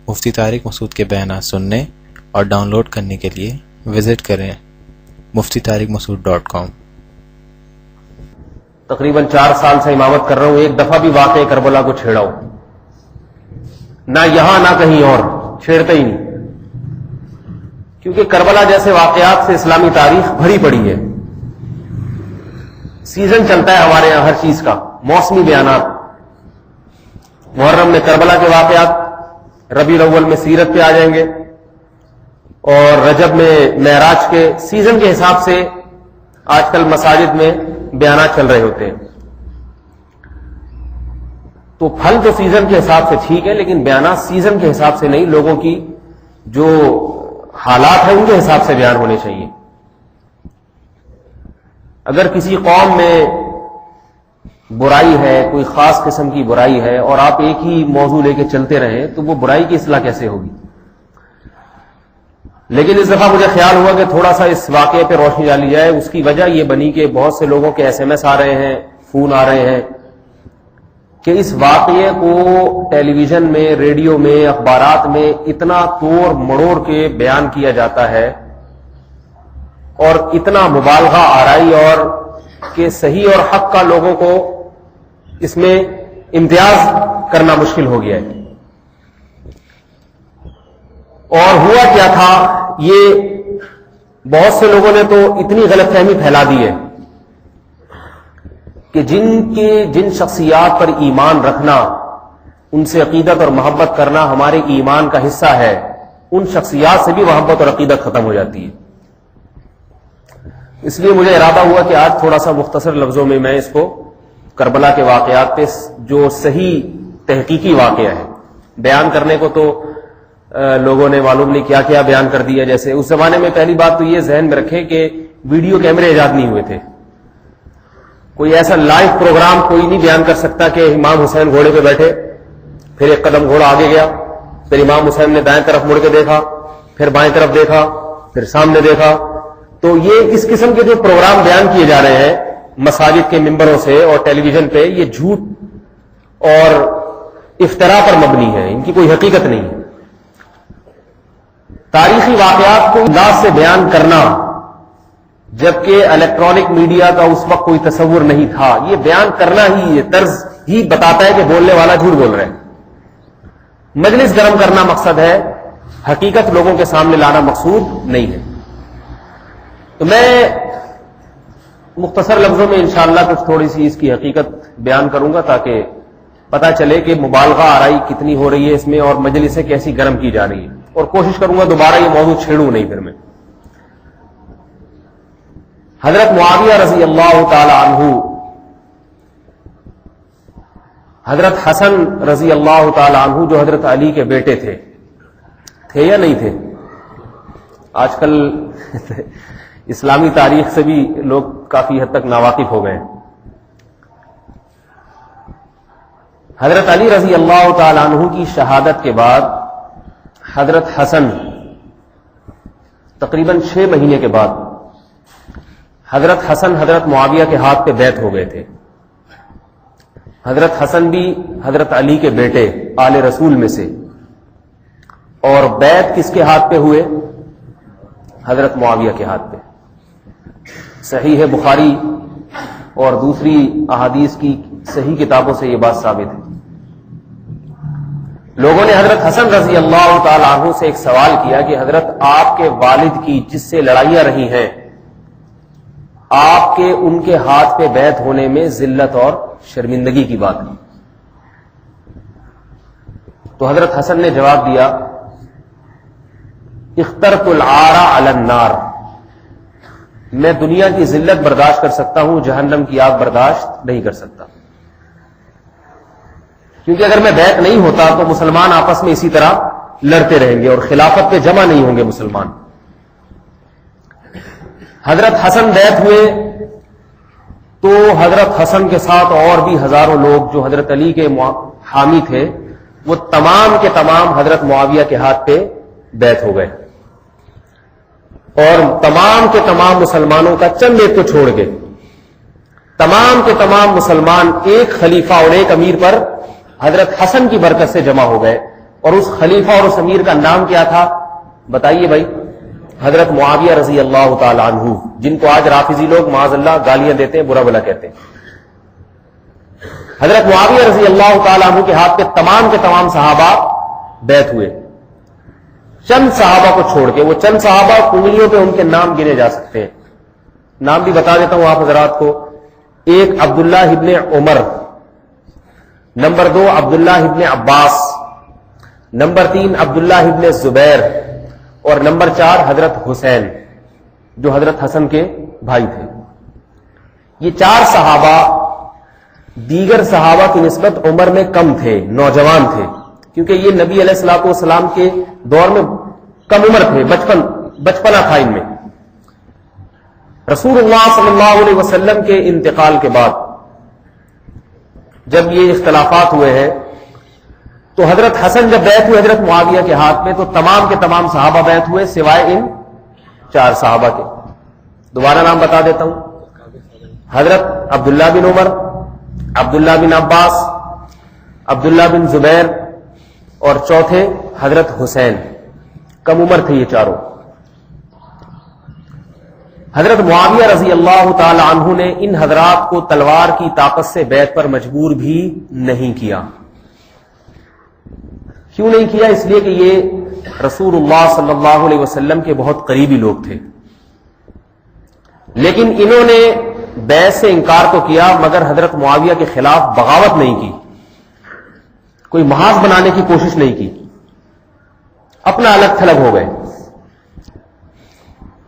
مفتی طارق مسعود کے بیانات سننے اور ڈاؤن لوڈ کرنے کے لیے وزٹ کریں muftitarikmasood.com۔ تقریباً 4 سال سے امامت کر رہا ہوں، ایک دفعہ بھی واقعہ کربلا کو چھیڑا ہوں نہ یہاں نہ کہیں اور، چھیڑتا ہی نہیں، کیونکہ کربلا جیسے واقعات سے اسلامی تاریخ بھری پڑی ہے۔ سیزن چلتا ہے ہمارے یہاں ہر چیز کا، موسمی بیانات، محرم میں کربلا کے واقعات، ربیع الاول میں سیرت پہ آ جائیں گے، اور رجب میں معراج کے، سیزن کے حساب سے آج کل مساجد میں بیانات چل رہے ہوتے ہیں۔ تو پھل تو سیزن کے حساب سے ٹھیک ہے، لیکن بیانات سیزن کے حساب سے نہیں، لوگوں کی جو حالات ہیں ان کے حساب سے بیان ہونے چاہیے۔ اگر کسی قوم میں برائی ہے، کوئی خاص قسم کی برائی ہے، اور آپ ایک ہی موضوع لے کے چلتے رہیں تو وہ برائی کی اصلاح کیسے ہوگی؟ لیکن اس دفعہ مجھے خیال ہوا کہ تھوڑا سا اس واقعے پہ روشنی ڈالی جائے۔ اس کی وجہ یہ بنی کہ بہت سے لوگوں کے SMS آ رہے ہیں، فون آ رہے ہیں کہ اس واقعے کو ٹیلی ویژن میں، ریڈیو میں، اخبارات میں اتنا توڑ مڑوڑ کے بیان کیا جاتا ہے، اور اتنا مبالغہ آرائی، اور کہ صحیح اور حق کا لوگوں کو اس میں امتیاز کرنا مشکل ہو گیا ہے۔ اور ہوا کیا تھا، یہ بہت سے لوگوں نے تو اتنی غلط فہمی پھیلا دی ہے کہ جن شخصیات پر ایمان رکھنا، ان سے عقیدت اور محبت کرنا ہمارے ایمان کا حصہ ہے، ان شخصیات سے بھی محبت اور عقیدت ختم ہو جاتی ہے۔ اس لیے مجھے ارادہ ہوا کہ آج تھوڑا سا مختصر لفظوں میں میں اس کو کربلا کے واقعات پہ جو صحیح تحقیقی واقعہ ہے بیان کرنے کو، تو لوگوں نے معلوم نہیں کیا کیا بیان کر دیا۔ جیسے اس زمانے میں پہلی بات تو یہ ذہن میں رکھیں کہ ویڈیو کیمرے ایجاد نہیں ہوئے تھے، کوئی ایسا لائیو پروگرام کوئی نہیں بیان کر سکتا کہ امام حسین گھوڑے پہ بیٹھے، پھر ایک قدم گھوڑا آگے گیا، پھر امام حسین نے دائیں طرف مڑ کے دیکھا، پھر بائیں طرف دیکھا، پھر سامنے دیکھا۔ تو یہ اس قسم کے جو پروگرام بیان کیے جا رہے ہیں مساجد کے ممبروں سے اور ٹیلی ویژن پہ، یہ جھوٹ اور افتراء پر مبنی ہے، ان کی کوئی حقیقت نہیں ہے۔ تاریخی واقعات کو انداز سے بیان کرنا، جبکہ الیکٹرانک میڈیا کا اس وقت کوئی تصور نہیں تھا، یہ بیان کرنا ہی، یہ طرز ہی بتاتا ہے کہ بولنے والا جھوٹ بول رہا ہے۔ مجلس گرم کرنا مقصد ہے، حقیقت لوگوں کے سامنے لانا مقصود نہیں ہے۔ تو میں مختصر لفظوں میں انشاءاللہ کچھ تھوڑی سی اس کی حقیقت بیان کروں گا، تاکہ پتہ چلے کہ مبالغہ آرائی کتنی ہو رہی ہے اس میں، اور مجلسیں کیسی گرم کی جا رہی ہیں، اور کوشش کروں گا دوبارہ یہ موضوع چھیڑوں نہیں پھر میں۔ حضرت معاویہ رضی اللہ تعالی عنہ، حضرت حسن رضی اللہ تعالی عنہ جو حضرت علی کے بیٹے تھے یا نہیں تھے؟ آج کل اسلامی تاریخ سے بھی لوگ کافی حد تک ناواقف ہو گئے ہیں۔ حضرت علی رضی اللہ تعالی عنہ کی شہادت کے بعد حضرت حسن تقریباً 6 مہینے کے بعد حضرت حسن حضرت معاویہ کے ہاتھ پہ بیعت ہو گئے تھے۔ حضرت حسن بھی حضرت علی کے بیٹے آل رسول میں سے، اور بیعت کس کے ہاتھ پہ ہوئے؟ حضرت معاویہ کے ہاتھ پہ۔ صحیح بخاری اور دوسری احادیث کی صحیح کتابوں سے یہ بات ثابت ہے۔ لوگوں نے حضرت حسن رضی اللہ تعالی عنہ سے ایک سوال کیا کہ حضرت آپ کے والد کی جس سے لڑائیاں رہی ہیں، آپ کے ان کے ہاتھ پہ بیعت ہونے میں ذلت اور شرمندگی کی بات ہے۔ تو حضرت حسن نے جواب دیا، اخترت العار علی النار، میں دنیا کی ذلت برداشت کر سکتا ہوں، جہنم کی آگ برداشت نہیں کر سکتا، کیونکہ اگر میں بیعت نہیں ہوتا تو مسلمان آپس میں اسی طرح لڑتے رہیں گے اور خلافت پہ جمع نہیں ہوں گے مسلمان۔ حضرت حسن بیعت ہوئے تو حضرت حسن کے ساتھ اور بھی ہزاروں لوگ جو حضرت علی کے حامی تھے، وہ تمام کے تمام حضرت معاویہ کے ہاتھ پہ بیعت ہو گئے، اور تمام کے تمام مسلمانوں کا چند ایک کو چھوڑ کے تمام کے تمام مسلمان ایک خلیفہ اور ایک امیر پر حضرت حسن کی برکت سے جمع ہو گئے، اور اس خلیفہ اور اس امیر کا نام کیا تھا؟ بتائیے بھائی. حضرت معاویہ رضی اللہ تعالی عنہ، جن کو آج رافضی لوگ معاذ اللہ گالیاں دیتے ہیں، برا بھلا کہتے ہیں. حضرت معاویہ رضی اللہ تعالی عنہ کے ہاتھ کے تمام صحابہ بیعت ہوئے، چند صحابہ کو چھوڑ کے. وہ چند صحابہ انگلیوں پہ ان کے نام گنے جا سکتے ہیں. نام بھی بتا دیتا ہوں آپ حضرات کو. ایک عبداللہ ابن عمر، نمبر 2 عبداللہ ابن عباس، نمبر 3 عبداللہ ابن زبیر، اور نمبر 4 حضرت حسین جو حضرت حسن کے بھائی تھے. یہ 4 صحابہ دیگر صحابہ کی نسبت عمر میں کم تھے، نوجوان تھے، کیونکہ یہ نبی علیہ الصلوۃ والسلام کے دور میں کم عمر تھے، بچپنا تھا ان میں. رسول اللہ صلی اللہ علیہ وسلم کے انتقال کے بعد جب یہ اختلافات ہوئے ہیں تو حضرت حسن جب بیعت ہوئے حضرت معاویہ کے ہاتھ میں تو تمام کے تمام صحابہ بیعت ہوئے سوائے ان 4 صحابہ کے. دوبارہ نام بتا دیتا ہوں. حضرت عبداللہ بن عمر، عبداللہ بن عباس، عبداللہ بن زبیر، اور چوتھے حضرت حسین. کم عمر تھے یہ چاروں. حضرت معاویہ رضی اللہ تعالی عنہ نے ان حضرات کو تلوار کی طاقت سے بیعت پر مجبور بھی نہیں کیا. کیوں نہیں کیا؟ اس لیے کہ یہ رسول اللہ صلی اللہ علیہ وسلم کے بہت قریبی لوگ تھے. لیکن انہوں نے بیعت سے انکار تو کیا مگر حضرت معاویہ کے خلاف بغاوت نہیں کی، کوئی محاذ بنانے کی کوشش نہیں کی، اپنا الگ تھلگ ہو گئے.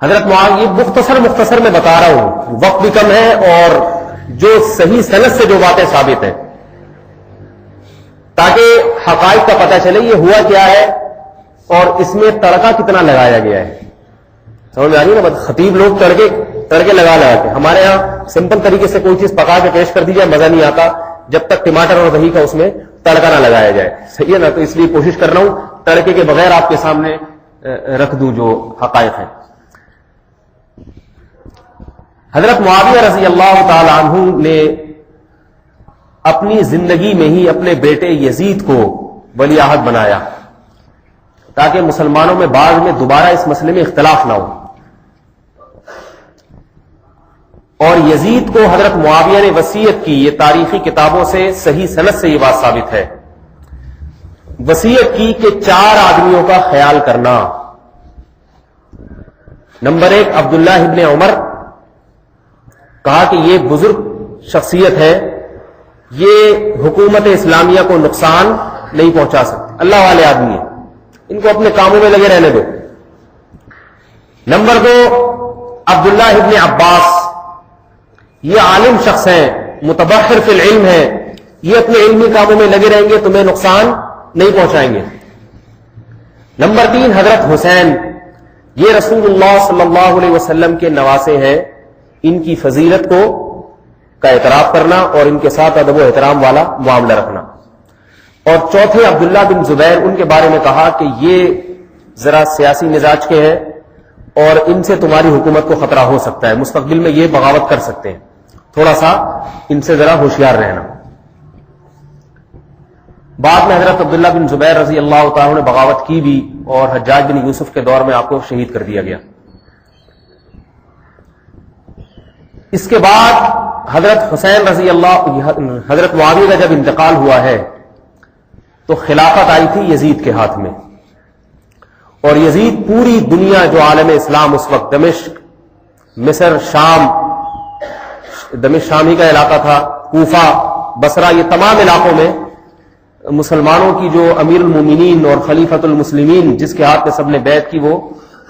حضرت معاویہ مختصر میں بتا رہا ہوں، وقت بھی کم ہے اور جو صحیح سند سے جو باتیں ثابت ہیں تاکہ حقائق کا پتہ چلے یہ ہوا کیا ہے اور اس میں تڑکا کتنا لگایا گیا ہے. سمجھ میں آ رہی ہے نا؟ خطیب لوگ تڑکے لگا کے. ہمارے ہاں سمپل طریقے سے کوئی چیز پکا کے پیش کر دی جائے مزہ نہیں آتا جب تک ٹماٹر اور دہی کا اس میں تڑکا نہ لگایا جائے. صحیح ہے نا؟ تو اس لیے کوشش کر رہا ہوں تڑکے کے بغیر آپ کے سامنے رکھ دوں جو حقائق ہیں. حضرت معاویہ رضی اللہ تعالی عنہ نے اپنی زندگی میں ہی اپنے بیٹے یزید کو ولی عہد بنایا تاکہ مسلمانوں میں بعد میں دوبارہ اس مسئلے میں اختلاف نہ ہو. اور یزید کو حضرت معاویہ نے وصیت کی، یہ تاریخی کتابوں سے صحیح سند سے یہ بات ثابت ہے، وصیت کی کہ 4 آدمیوں کا خیال کرنا. نمبر 1 عبداللہ ابن عمر، کہا کہ یہ بزرگ شخصیت ہے، یہ حکومت اسلامیہ کو نقصان نہیں پہنچا سکتے، اللہ والے آدمی ہیں، ان کو اپنے کاموں میں لگے رہنے دو. نمبر 2 عبداللہ ابن عباس، یہ عالم شخص ہیں، متبحر فی العلم ہیں، یہ اپنے علمی کاموں میں لگے رہیں گے، تمہیں نقصان نہیں پہنچائیں گے. نمبر 3 حضرت حسین، یہ رسول اللہ صلی اللہ علیہ وسلم کے نواسے ہیں، ان کی فضیلت کا اعتراف کرنا اور ان کے ساتھ ادب و احترام والا معاملہ رکھنا. اور چوتھے عبداللہ بن زبیر، ان کے بارے میں کہا کہ یہ ذرا سیاسی مزاج کے ہیں اور ان سے تمہاری حکومت کو خطرہ ہو سکتا ہے، مستقبل میں یہ بغاوت کر سکتے ہیں، تھوڑا سا ان سے ذرا ہوشیار رہنا. بعد میں حضرت عبداللہ بن زبیر رضی اللہ تعالیٰ نے بغاوت کی بھی اور حجاج بن یوسف کے دور میں آپ کو شہید کر دیا گیا. اس کے بعد حضرت حسین رضی اللہ حضرت معاویہ کا جب انتقال ہوا ہے تو خلافت آئی تھی یزید کے ہاتھ میں، اور یزید پوری دنیا جو عالم اسلام اس وقت دمشق، مصر، شام، دمشق شام ہی کا علاقہ تھا، کوفہ، بصرہ، یہ تمام علاقوں میں مسلمانوں کی جو امیر المومنین اور خلیفۃ المسلمین جس کے ہاتھ میں سب نے بیعت کی وہ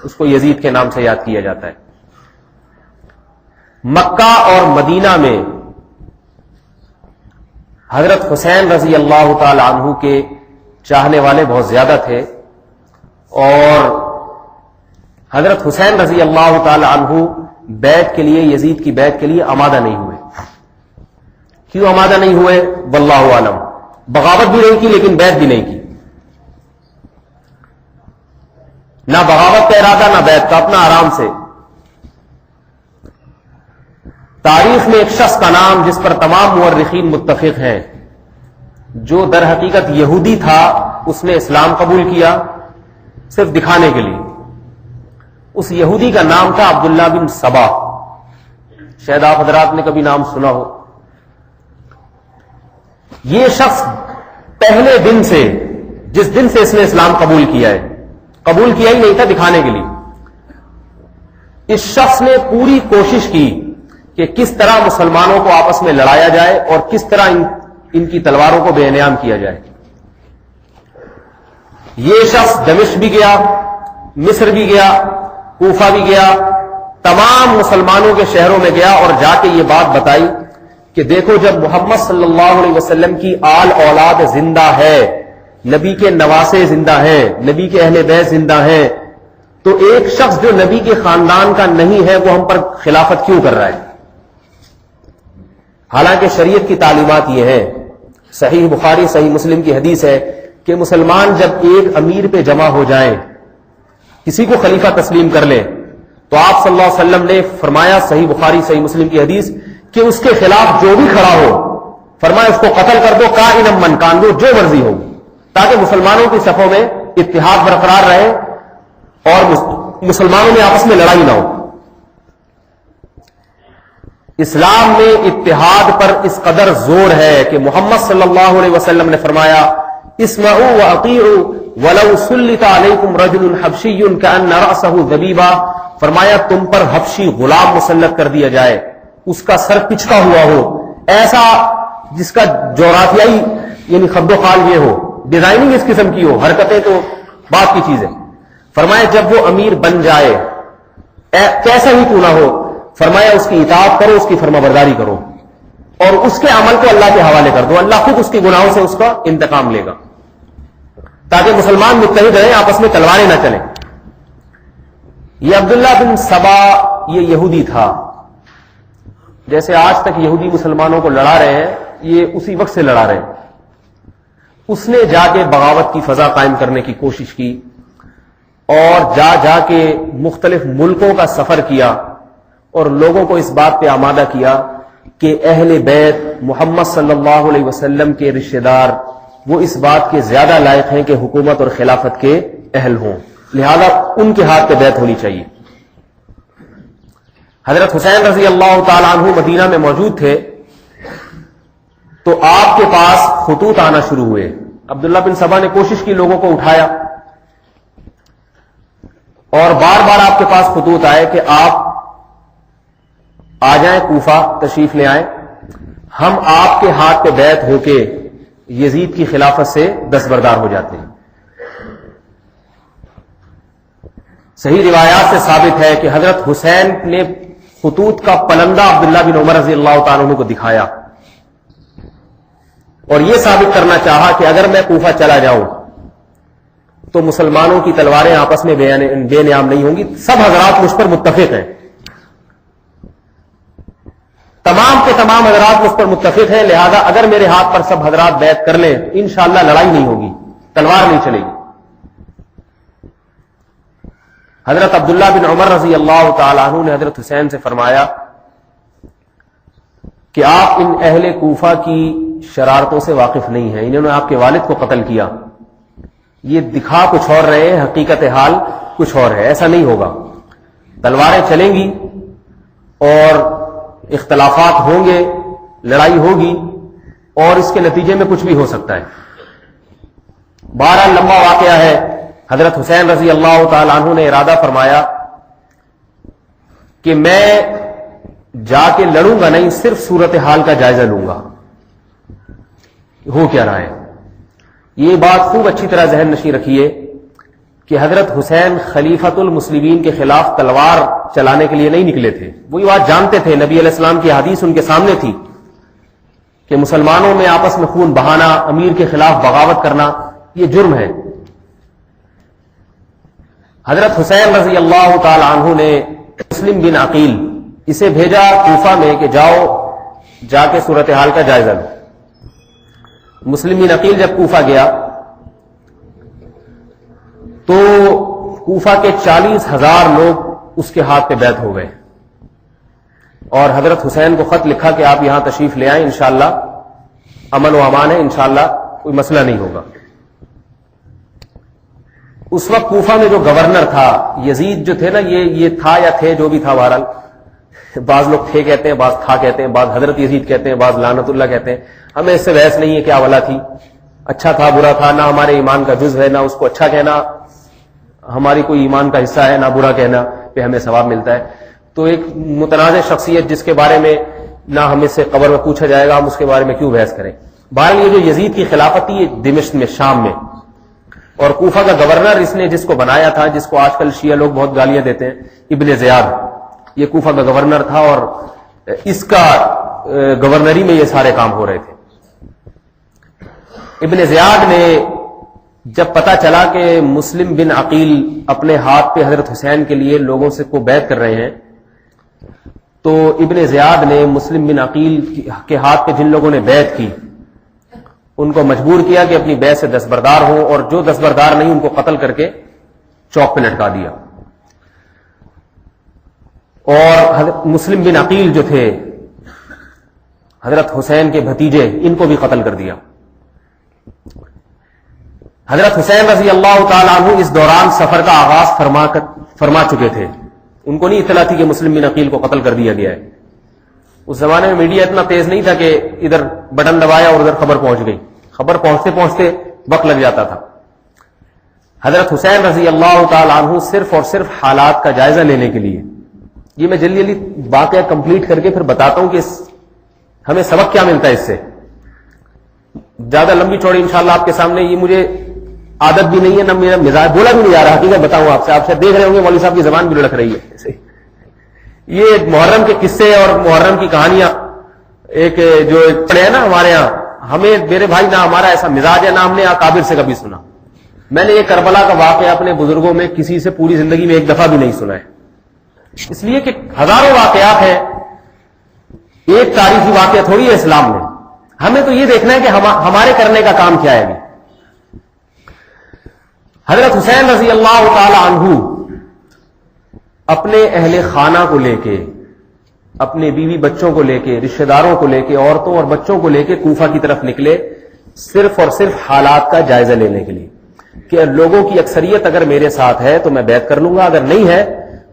اس کو یزید کے نام سے یاد کیا جاتا ہے. مکہ اور مدینہ میں حضرت حسین رضی اللہ تعالی عنہ کے چاہنے والے بہت زیادہ تھے اور حضرت حسین رضی اللہ تعالی عنہ بیعت کے لیے، یزید کی بیعت کے لیے آمادہ نہیں ہوئے. کیوں آمادہ نہیں ہوئے؟ واللہ عالم. بغاوت بھی نہیں کی لیکن بیعت بھی نہیں کی، نہ بغاوت کا ارادہ نہ بیعت کا، اپنا آرام سے. تاریخ میں ایک شخص کا نام جس پر تمام مورخین متفق ہیں، جو در حقیقت یہودی تھا اس نے اسلام قبول کیا صرف دکھانے کے لیے. اس یہودی کا نام تھا عبداللہ بن سبا. شاید آپ حضرات نے کبھی نام سنا ہو. یہ شخص پہلے دن سے، جس دن سے اس نے اسلام قبول کیا ہے، قبول کیا ہی نہیں تھا، دکھانے کے لیے، اس شخص نے پوری کوشش کی کہ کس طرح مسلمانوں کو آپس میں لڑایا جائے اور کس طرح ان کی تلواروں کو بے انعام کیا جائے. یہ شخص دمشق بھی گیا، مصر بھی گیا، کوفہ بھی گیا، تمام مسلمانوں کے شہروں میں گیا اور جا کے یہ بات بتائی کہ دیکھو، جب محمد صلی اللہ علیہ وسلم کی آل اولاد زندہ ہے، نبی کے نواسے زندہ ہیں، نبی کے اہل بیت زندہ ہیں، تو ایک شخص جو نبی کے خاندان کا نہیں ہے وہ ہم پر خلافت کیوں کر رہا ہے؟ حالانکہ شریعت کی تعلیمات یہ ہیں، صحیح بخاری صحیح مسلم کی حدیث ہے کہ مسلمان جب ایک امیر پہ جمع ہو جائیں، کسی کو خلیفہ تسلیم کر لیں، تو آپ صلی اللہ علیہ وسلم نے فرمایا، صحیح بخاری صحیح مسلم کی حدیث، کہ اس کے خلاف جو بھی کھڑا ہو، فرمایا اس کو قتل کر دو، کائنم من کان، دو جو مرضی ہو، تاکہ مسلمانوں کی صفوں میں اتحاد برقرار رہے اور مسلمانوں میں آپس میں لڑائی نہ ہو. اسلام میں اتحاد پر اس قدر زور ہے کہ محمد صلی اللہ علیہ وسلم نے فرمایا، اسمعوا واطیعوا ولو سلط علیکم رجل حبشی کأن رأسہ ذبیبہ، فرمایا تم پر حبشی غلام مسلط کر دیا جائے، اس کا سر پچکا ہوا ہو، ایسا جس کا جغرافیائی یعنی خد و خال یہ ہو، ڈیزائننگ اس قسم کی ہو، حرکتیں تو بات کی چیز ہے. فرمایا جب وہ امیر بن جائے، کیسا ہی کیوں نہ ہو، فرمایا اس کی اطاعت کرو، اس کی فرما برداری کرو اور اس کے عمل کو اللہ کے حوالے کر دو، اللہ خود اس کے گناہوں سے اس کا انتقام لے گا، تاکہ مسلمان متحد رہیں، آپس میں تلواریں نہ چلیں. یہ عبداللہ بن سبا یہ یہودی تھا. جیسے آج تک یہودی مسلمانوں کو لڑا رہے ہیں، یہ اسی وقت سے لڑا رہے ہیں. اس نے جا کے بغاوت کی فضا قائم کرنے کی کوشش کی اور جا کے مختلف ملکوں کا سفر کیا اور لوگوں کو اس بات پہ آمادہ کیا کہ اہل بیت محمد صلی اللہ علیہ وسلم کے رشتہ دار وہ اس بات کے زیادہ لائق ہیں کہ حکومت اور خلافت کے اہل ہوں، لہذا ان کے ہاتھ پہ بیعت ہونی چاہیے. حضرت حسین رضی اللہ تعالی عنہ مدینہ میں موجود تھے تو آپ کے پاس خطوط آنا شروع ہوئے. عبداللہ بن سبا نے کوشش کی، لوگوں کو اٹھایا اور بار بار آپ کے پاس خطوط آئے کہ آپ آ جائیں، کوفہ تشریف لے آئیں، ہم آپ کے ہاتھ پہ بیعت ہو کے یزید کی خلافت سے دستبردار ہو جاتے ہیں. صحیح روایات سے ثابت ہے کہ حضرت حسین نے خطوط کا پلندہ عبداللہ بن عمر رضی اللہ تعالیٰ عنہ کو دکھایا اور یہ ثابت کرنا چاہا کہ اگر میں کوفہ چلا جاؤں تو مسلمانوں کی تلواریں آپس میں بے نیام نہیں ہوں گی. سب حضرات مجھ پر متفق ہیں، تمام کے تمام حضرات مجھ پر متفق ہیں، لہذا اگر میرے ہاتھ پر سب حضرات بیعت کر لیں انشاءاللہ لڑائی نہیں ہوگی، تلوار نہیں چلے گی. حضرت عبداللہ بن عمر رضی اللہ تعالی عنہ نے حضرت حسین سے فرمایا کہ آپ ان اہل کوفہ کی شرارتوں سے واقف نہیں ہیں، انہوں نے آپ کے والد کو قتل کیا، یہ دکھا کچھ اور رہے ہیں، حقیقت حال کچھ اور ہے، ایسا نہیں ہوگا، تلواریں چلیں گی اور اختلافات ہوں گے، لڑائی ہوگی اور اس کے نتیجے میں کچھ بھی ہو سکتا ہے. بہرحال لمبا واقعہ ہے. حضرت حسین رضی اللہ تعالی عنہ نے ارادہ فرمایا کہ میں جا کے لڑوں گا نہیں، صرف صورتحال کا جائزہ لوں گا ہو کیا رہا ہے. یہ بات خوب اچھی طرح ذہن نشیں رکھیے کہ حضرت حسین خلیفۃ المسلمین کے خلاف تلوار چلانے کے لیے نہیں نکلے تھے. وہی بات جانتے تھے، نبی علیہ السلام کی حدیث ان کے سامنے تھی کہ مسلمانوں میں آپس میں خون بہانا، امیر کے خلاف بغاوت کرنا یہ جرم ہے. حضرت حسین رضی اللہ تعالی عنہ نے مسلم بن عقیل اسے بھیجا کوفہ میں کہ جاؤ جا کے صورتحال کا جائزہ لو. مسلم بن عقیل جب کوفہ گیا تو کوفہ کے 40,000 لوگ اس کے ہاتھ پہ بیعت ہو گئے اور حضرت حسین کو خط لکھا کہ آپ یہاں تشریف لے آئیں، انشاءاللہ امن و امان ہے، انشاءاللہ کوئی مسئلہ نہیں ہوگا. اس وقت کوفہ میں جو گورنر تھا یزید جو تھے نا، یہ تھا یا تھے، جو بھی تھا بہرحال، بعض لوگ تھے کہتے ہیں، بعض تھا کہتے ہیں، بعض حضرت یزید کہتے ہیں، بعض لعنت اللہ کہتے ہیں. ہمیں اس سے بحث نہیں ہے کیا ولا تھی، اچھا تھا برا تھا، نہ ہمارے ایمان کا جزو ہے، نہ اس کو اچھا کہنا ہماری کوئی ایمان کا حصہ ہے، نہ برا کہنا پہ ہمیں ثواب ملتا ہے. تو ایک متنازع شخصیت جس کے بارے میں نہ ہمیں سے قبر میں پوچھا جائے گا، ہم اس کے بارے میں کیوں بحث کریں. بہرحال یہ جو یزید کی خلافت تھی، یہ دمشق میں، شام میں، اور کوفہ کا گورنر اس نے جس کو بنایا تھا، جس کو آج کل شیعہ لوگ بہت گالیاں دیتے ہیں، ابن زیاد، یہ کوفہ کا گورنر تھا، اور اس کا گورنری میں یہ سارے کام ہو رہے تھے. ابن زیاد نے جب پتا چلا کہ مسلم بن عقیل اپنے ہاتھ پہ حضرت حسین کے لیے لوگوں سے کو بیعت کر رہے ہیں، تو ابن زیاد نے مسلم بن عقیل کے ہاتھ پہ جن لوگوں نے بیعت کی ان کو مجبور کیا کہ اپنی بیعت سے دستبردار ہوں، اور جو دستبردار نہیں ان کو قتل کر کے چوک پہ لٹکا دیا. اور مسلم بن عقیل جو تھے حضرت حسین کے بھتیجے، ان کو بھی قتل کر دیا. حضرت حسین رضی اللہ تعالیٰ عنہ اس دوران سفر کا آغاز فرما چکے تھے. ان کو نہیں اطلاع تھی کہ مسلم بن عقیل کو قتل کر دیا گیا ہے. اس زمانے میں میڈیا اتنا تیز نہیں تھا کہ ادھر بٹن دبایا اور ادھر خبر پہنچ گئی. خبر پہنچتے پہنچتے وقت لگ جاتا تھا. حضرت حسین رضی اللہ تعالیٰ عنہ صرف اور صرف حالات کا جائزہ لینے کے لیے، یہ میں جلدی جلدی واقعہ کمپلیٹ کر کے پھر بتاتا ہوں کہ ہمیں سبق کیا ملتا ہے اس سے. زیادہ لمبی چوڑی انشاءاللہ آپ کے سامنے، یہ مجھے عادت بھی نہیں ہے، نہ میرا مزاج، بولا بھی نہیں جا رہا. حقیقت بتاؤں آپ سے دیکھ رہے ہوں گے مولوی صاحب کی زبان بھی لڑک رہی ہے. یہ محرم کے قصے اور محرم کی کہانیاں ایک جو پڑے ہیں نا ہمارے ہاں، ہمیں میرے بھائی نہ ہمارا ایسا مزاج ہے، نہ ہم نے اکابر سے کبھی سنا. میں نے یہ کربلا کا واقعہ اپنے بزرگوں میں کسی سے پوری زندگی میں ایک دفعہ بھی نہیں سنا ہے، اس لیے کہ ہزاروں واقعات ہیں، ایک تاریخی واقعہ تھوڑی ہے اسلام میں. ہمیں تو یہ دیکھنا ہے کہ ہمارے کرنے کا کام کیا ہے. ابھی حضرت حسین رضی اللہ تعالی عنہ اپنے اہل خانہ کو لے کے، اپنے بیوی بچوں کو لے کے، رشتہ داروں کو لے کے، عورتوں اور بچوں کو لے کے کوفہ کی طرف نکلے، صرف اور صرف حالات کا جائزہ لینے کے لیے کہ لوگوں کی اکثریت اگر میرے ساتھ ہے تو میں بیعت کر لوں گا، اگر نہیں ہے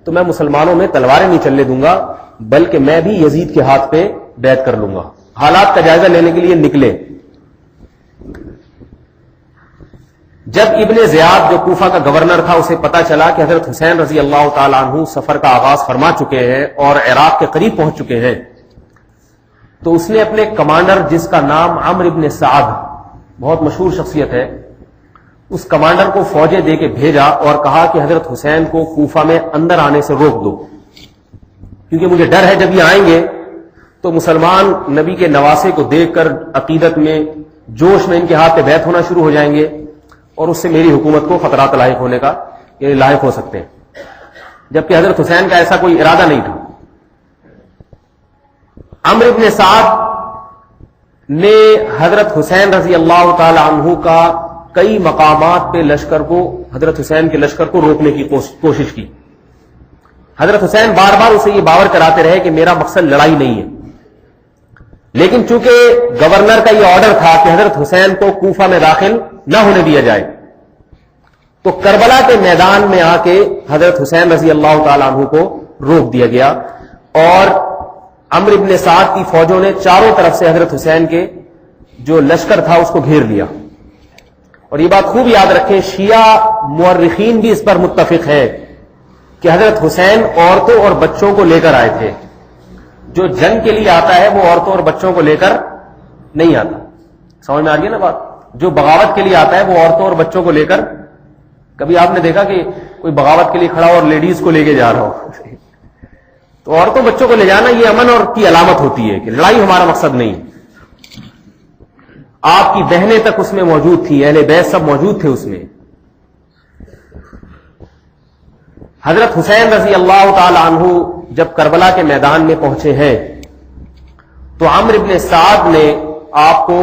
تو میں مسلمانوں میں تلواریں نہیں چلنے دوں گا، بلکہ میں بھی یزید کے ہاتھ پہ بیعت کر لوں گا. حالات کا جائزہ لینے کے لیے نکلے. جب ابن زیاد جو کوفہ کا گورنر تھا اسے پتا چلا کہ حضرت حسین رضی اللہ تعالی عنہ سفر کا آغاز فرما چکے ہیں اور عراق کے قریب پہنچ چکے ہیں، تو اس نے اپنے کمانڈر جس کا نام عمرو ابن سعد، بہت مشہور شخصیت ہے، اس کمانڈر کو فوجیں دے کے بھیجا اور کہا کہ حضرت حسین کو کوفہ میں اندر آنے سے روک دو، کیونکہ مجھے ڈر ہے جب یہ آئیں گے تو مسلمان نبی کے نواسے کو دیکھ کر عقیدت میں جوش میں ان کے ہاتھ پہ بیعت ہونا شروع ہو جائیں گے، اور اس سے میری حکومت کو خطرات لاحق ہونے کا یہ لاحق ہو سکتے ہیں. جبکہ حضرت حسین کا ایسا کوئی ارادہ نہیں تھا. عمرو ابن سعد نے حضرت حسین رضی اللہ تعالی عنہ کا کئی مقامات پہ لشکر کو، حضرت حسین کے لشکر کو روکنے کی کوشش کی. حضرت حسین بار بار اسے یہ باور کراتے رہے کہ میرا مقصد لڑائی نہیں ہے، لیکن چونکہ گورنر کا یہ آرڈر تھا کہ حضرت حسین کو کوفہ میں داخل نہ ہونے دیا جائے، تو کربلا کے میدان میں آ کے حضرت حسین رضی اللہ تعالی عنہ کو روک دیا گیا، اور عمرو ابن سعد کی فوجوں نے چاروں طرف سے حضرت حسین کے جو لشکر تھا اس کو گھیر لیا. اور یہ بات خوب یاد رکھیں، شیعہ مورخین بھی اس پر متفق ہے کہ حضرت حسین عورتوں اور بچوں کو لے کر آئے تھے. جو جنگ کے لیے آتا ہے وہ عورتوں اور بچوں کو لے کر نہیں آتا. سمجھ میں آ گئی نا بات؟ جو بغاوت کے لیے آتا ہے وہ عورتوں اور بچوں کو لے کر، کبھی آپ نے دیکھا کہ کوئی بغاوت کے لیے کھڑا اور لیڈیز کو لے کے جا رہا ہو؟ تو عورتوں بچوں کو لے جانا یہ امن اور کی علامت ہوتی ہے کہ لڑائی ہمارا مقصد نہیں. آپ کی بہنیں تک اس میں موجود تھی، اہل بیت سب موجود تھے اس میں. حضرت حسین رضی اللہ تعالی عنہ جب کربلا کے میدان میں پہنچے ہیں تو عمرو ابن سعد نے آپ کو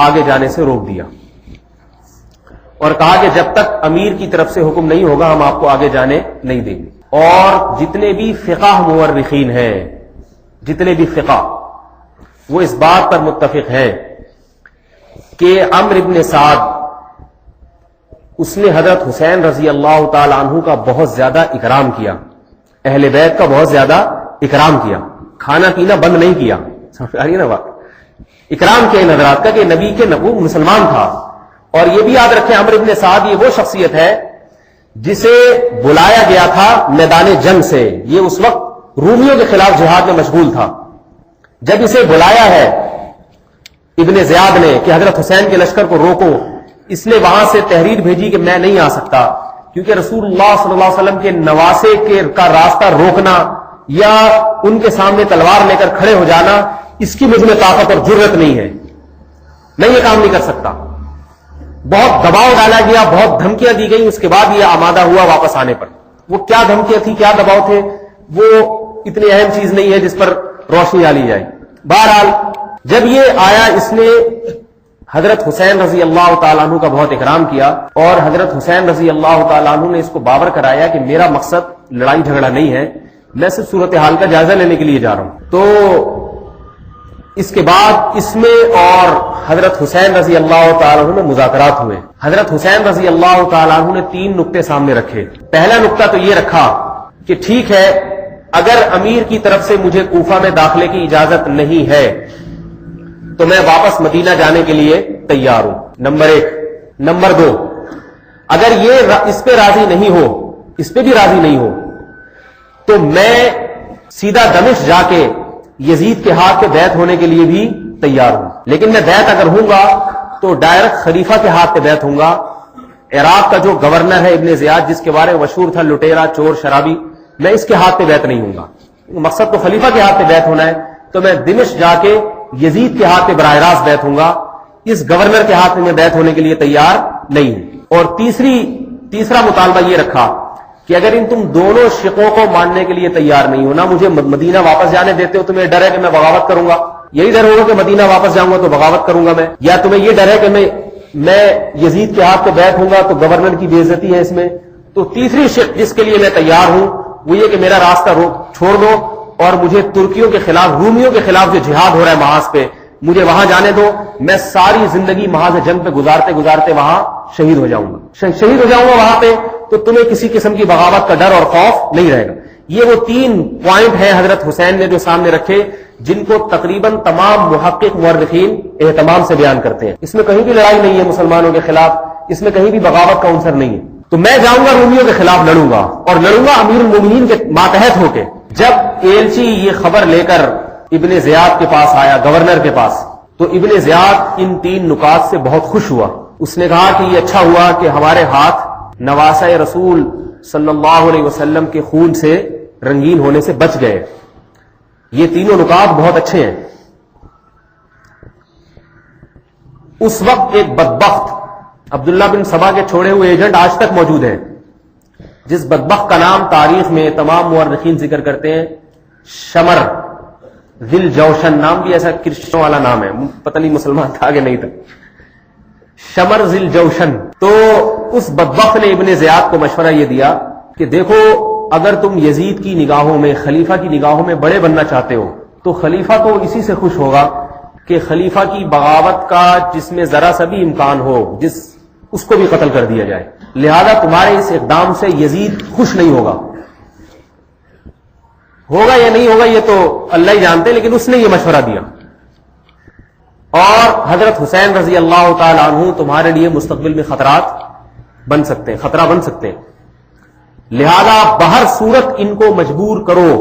آگے جانے سے روک دیا اور کہا کہ جب تک امیر کی طرف سے حکم نہیں ہوگا ہم آپ کو آگے جانے نہیں دیں گے. اور جتنے بھی فقہ مورخین ہیں، جتنے بھی فقہ، وہ اس بات پر متفق ہیں کہ عمرو ابن سعد اس نے حضرت حسین رضی اللہ تعالی عنہ کا بہت زیادہ اکرام کیا، اہل بیت کا بہت زیادہ اکرام کیا، کھانا پینا بند نہیں کیا. سمجھ آ رہی ہے نا بات؟ اکرام کیا ان حضرات کا کہ نبی کے نبو مسلمان تھا. اور یہ بھی یاد رکھیں عمرو بن سعد یہ وہ شخصیت ہے جسے بلایا گیا تھا میدان جنگ سے. یہ اس وقت رومیوں کے خلاف جہاد میں مشغول تھا. جب اسے بلایا ہے ابن زیاد نے کہ حضرت حسین کے لشکر کو روکو، اس نے وہاں سے تحریر بھیجی کہ میں نہیں آ سکتا، کیونکہ رسول اللہ صلی اللہ علیہ وسلم کے نواسے کا راستہ روکنا یا ان کے سامنے تلوار لے کر کھڑے ہو جانا، اس کی مجھ میں طاقت اور جرت نہیں ہے، میں یہ کام نہیں کر سکتا. بہت دباؤ ڈالا گیا، بہت دھمکیاں دی گئی، اس کے بعد یہ آمادہ ہوا واپس آنے پر. وہ کیا دھمکیاں تھی، کیا دباؤ تھے، وہ اتنی اہم چیز نہیں ہے جس پر روشنی ڈالی جائے. بہرحال جب یہ آیا، اس نے حضرت حسین رضی اللہ تعالیٰ عنہ کا بہت اکرام کیا، اور حضرت حسین رضی اللہ تعالیٰ عنہ نے اس کو باور کرایا کہ میرا مقصد لڑائی جھگڑا نہیں ہے، میں صرف صورتحال کا جائزہ لینے کے لیے جا رہا ہوں. تو اس کے بعد اس میں اور حضرت حسین رضی اللہ تعالیٰ عنہ میں مذاکرات ہوئے. حضرت حسین رضی اللہ تعالیٰ عنہ نے 3 نقطے سامنے رکھے. پہلا نقطہ تو یہ رکھا کہ ٹھیک ہے، اگر امیر کی طرف سے مجھے کوفہ میں داخلے کی اجازت نہیں ہے تو میں واپس مدینہ جانے کے لیے تیار ہوں، نمبر 1. نمبر 2، اگر یہ اس پہ راضی نہیں ہو، اس پہ بھی راضی نہیں ہو، تو میں سیدھا دمشق جا کے یزید کے ہاتھ پہ بیعت ہونے کے لیے بھی تیار ہوں. لیکن میں بیعت اگر ہوں گا تو ڈائریکٹ خلیفہ کے ہاتھ پہ بیعت ہوں گا. عراق کا جو گورنر ہے ابن زیاد، جس کے بارے میں مشہور تھا لٹیرا، چور، شرابی، میں اس کے ہاتھ پہ بیعت نہیں ہوں گا. مقصد تو خلیفہ کے ہاتھ پہ بیعت ہونا ہے، تو میں دمشق جا کے یزید کے ہاتھ پہ براہ راست بیعت ہوں گا. اس گورنر کے ہاتھ میں بیعت ہونے کے لیے تیار نہیں ہوں. اور تیسرا مطالبہ یہ رکھا کہ اگر ان تم دونوں شقوں کو ماننے کے لیے تیار نہیں ہو، نہ مجھے مدینہ واپس جانے دیتے ہو، تمہیں ڈر ہے کہ میں بغاوت کروں گا، یہی ڈر ہوگا کہ مدینہ واپس جاؤں گا تو بغاوت کروں گا میں، یا تمہیں یہ ڈر ہے کہ میں یزید کے ہاتھ پہ بیعت ہوں گا تو گورنر کی بے عزتی ہے اس میں، تو تیسری شق جس کے لیے میں تیار ہوں وہ یہ کہ میرا راستہ چھوڑ دو اور مجھے ترکیوں کے خلاف، رومیوں کے خلاف جو جہاد ہو رہا ہے محاذ پہ، مجھے وہاں جانے دو. میں ساری زندگی محاذ جنگ پہ گزارتے گزارتے وہاں شہید ہو جاؤں گا، شہید ہو جاؤں گا وہاں پہ، تو تمہیں کسی قسم کی بغاوت کا ڈر اور خوف نہیں رہے گا. یہ وہ 3 پوائنٹ ہیں حضرت حسین نے جو سامنے رکھے، جن کو تقریباً تمام محقق مورخین اہتمام سے بیان کرتے ہیں. اس میں کہیں بھی لڑائی نہیں ہے مسلمانوں کے خلاف، اس میں کہیں بھی بغاوت کا عنصر نہیں ہے. تو میں جاؤں گا رومیوں کے خلاف لڑوں گا، اور لڑوں گا امیر المومنین کے ماتحت ہو کے. جب ایلچی یہ خبر لے کر ابن زیاد کے پاس آیا، گورنر کے پاس، تو ابن زیاد ان 3 نکات سے بہت خوش ہوا. اس نے کہا کہ یہ اچھا ہوا کہ ہمارے ہاتھ نواسہ رسول صلی اللہ علیہ وسلم کے خون سے رنگین ہونے سے بچ گئے. یہ تینوں نکات بہت اچھے ہیں. اس وقت ایک بدبخت عبداللہ بن سبا کے چھوڑے ہوئے ایجنٹ آج تک موجود ہے، جس بدبخت کا نام تاریخ میں تمام مورخین ذکر کرتے ہیں، شمر ذل جوشن. نام بھی ایسا کرسچنوں والا نام ہے، پتہ نہیں مسلمان تھا کہ نہیں تھا. شمر ذل جوشن. تو اس بدبخت نے ابن زیاد کو مشورہ یہ دیا کہ دیکھو، اگر تم یزید کی نگاہوں میں، خلیفہ کی نگاہوں میں بڑے بننا چاہتے ہو تو خلیفہ تو اسی سے خوش ہوگا کہ خلیفہ کی بغاوت کا جس میں ذرا سا بھی امکان ہو، اس کو بھی قتل کر دیا جائے. لہذا تمہارے اس اقدام سے یزید خوش نہیں ہوگا یا نہیں ہوگا یہ تو اللہ ہی جانتے، لیکن اس نے یہ مشورہ دیا. اور حضرت حسین رضی اللہ تعالی عنہ تمہارے لیے مستقبل میں خطرہ بن سکتے ہیں. لہذا بہر صورت ان کو مجبور کرو.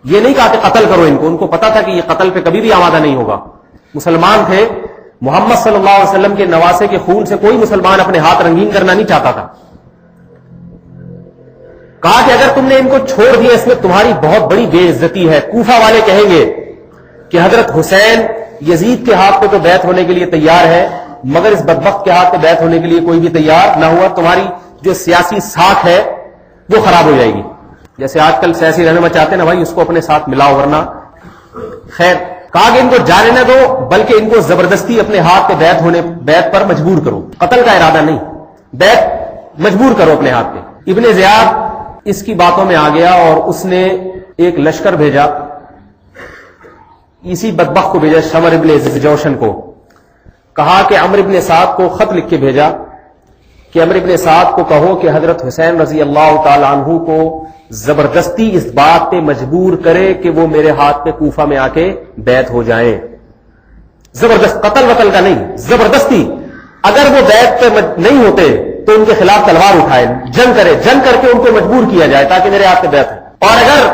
یہ نہیں کہا کہ قتل کرو ان کو پتا تھا کہ یہ قتل پہ کبھی بھی آمادہ نہیں ہوگا. مسلمان تھے، محمد صلی اللہ علیہ وسلم کے نواسے کے خون سے کوئی مسلمان اپنے ہاتھ رنگین کرنا نہیں چاہتا تھا. کہا کہ اگر تم نے ان کو چھوڑ دیا اس میں تمہاری بہت بڑی بے عزتی ہے. کوفہ والے کہیں گے کہ حضرت حسین یزید کے ہاتھ پہ تو بیعت ہونے کے لیے تیار ہے، مگر اس بدبخت کے ہاتھ پہ بیعت ہونے کے لیے کوئی بھی تیار نہ ہوا. تمہاری جو سیاسی ساکھ ہے وہ خراب ہو جائے گی. جیسے آج کل سیاسی رہنما چاہتے ہیں نا بھائی اس کو اپنے ساتھ ملاؤ ورنہ. خیر، کہا کہ ان کو جانے نہ دو، بلکہ ان کو زبردستی اپنے ہاتھ پہ بیعت پر مجبور کرو. قتل کا ارادہ نہیں، بیعت مجبور کرو اپنے ہاتھ پہ. ابن زیاد اس کی باتوں میں آ گیا اور اس نے ایک لشکر بھیجا، اسی بدبخت کو بھیجا، شمر ابن جوشن کو. کہا کہ عمرو ابن سعد کو خط لکھ کے بھیجا کہ عمرو بن سعد کو کہو کہ حضرت حسین رضی اللہ تعالی عنہ کو زبردستی اس بات پہ مجبور کرے کہ وہ میرے ہاتھ پہ کوفہ میں آ کے بیعت ہو جائیں. زبردست، قتل وتل کا نہیں، زبردستی. اگر وہ بیعت پہ نہیں ہوتے تو ان کے خلاف تلوار اٹھائے، جنگ کرے، جنگ کر کے ان کو مجبور کیا جائے تاکہ میرے ہاتھ پہ بیعت ہو. اور اگر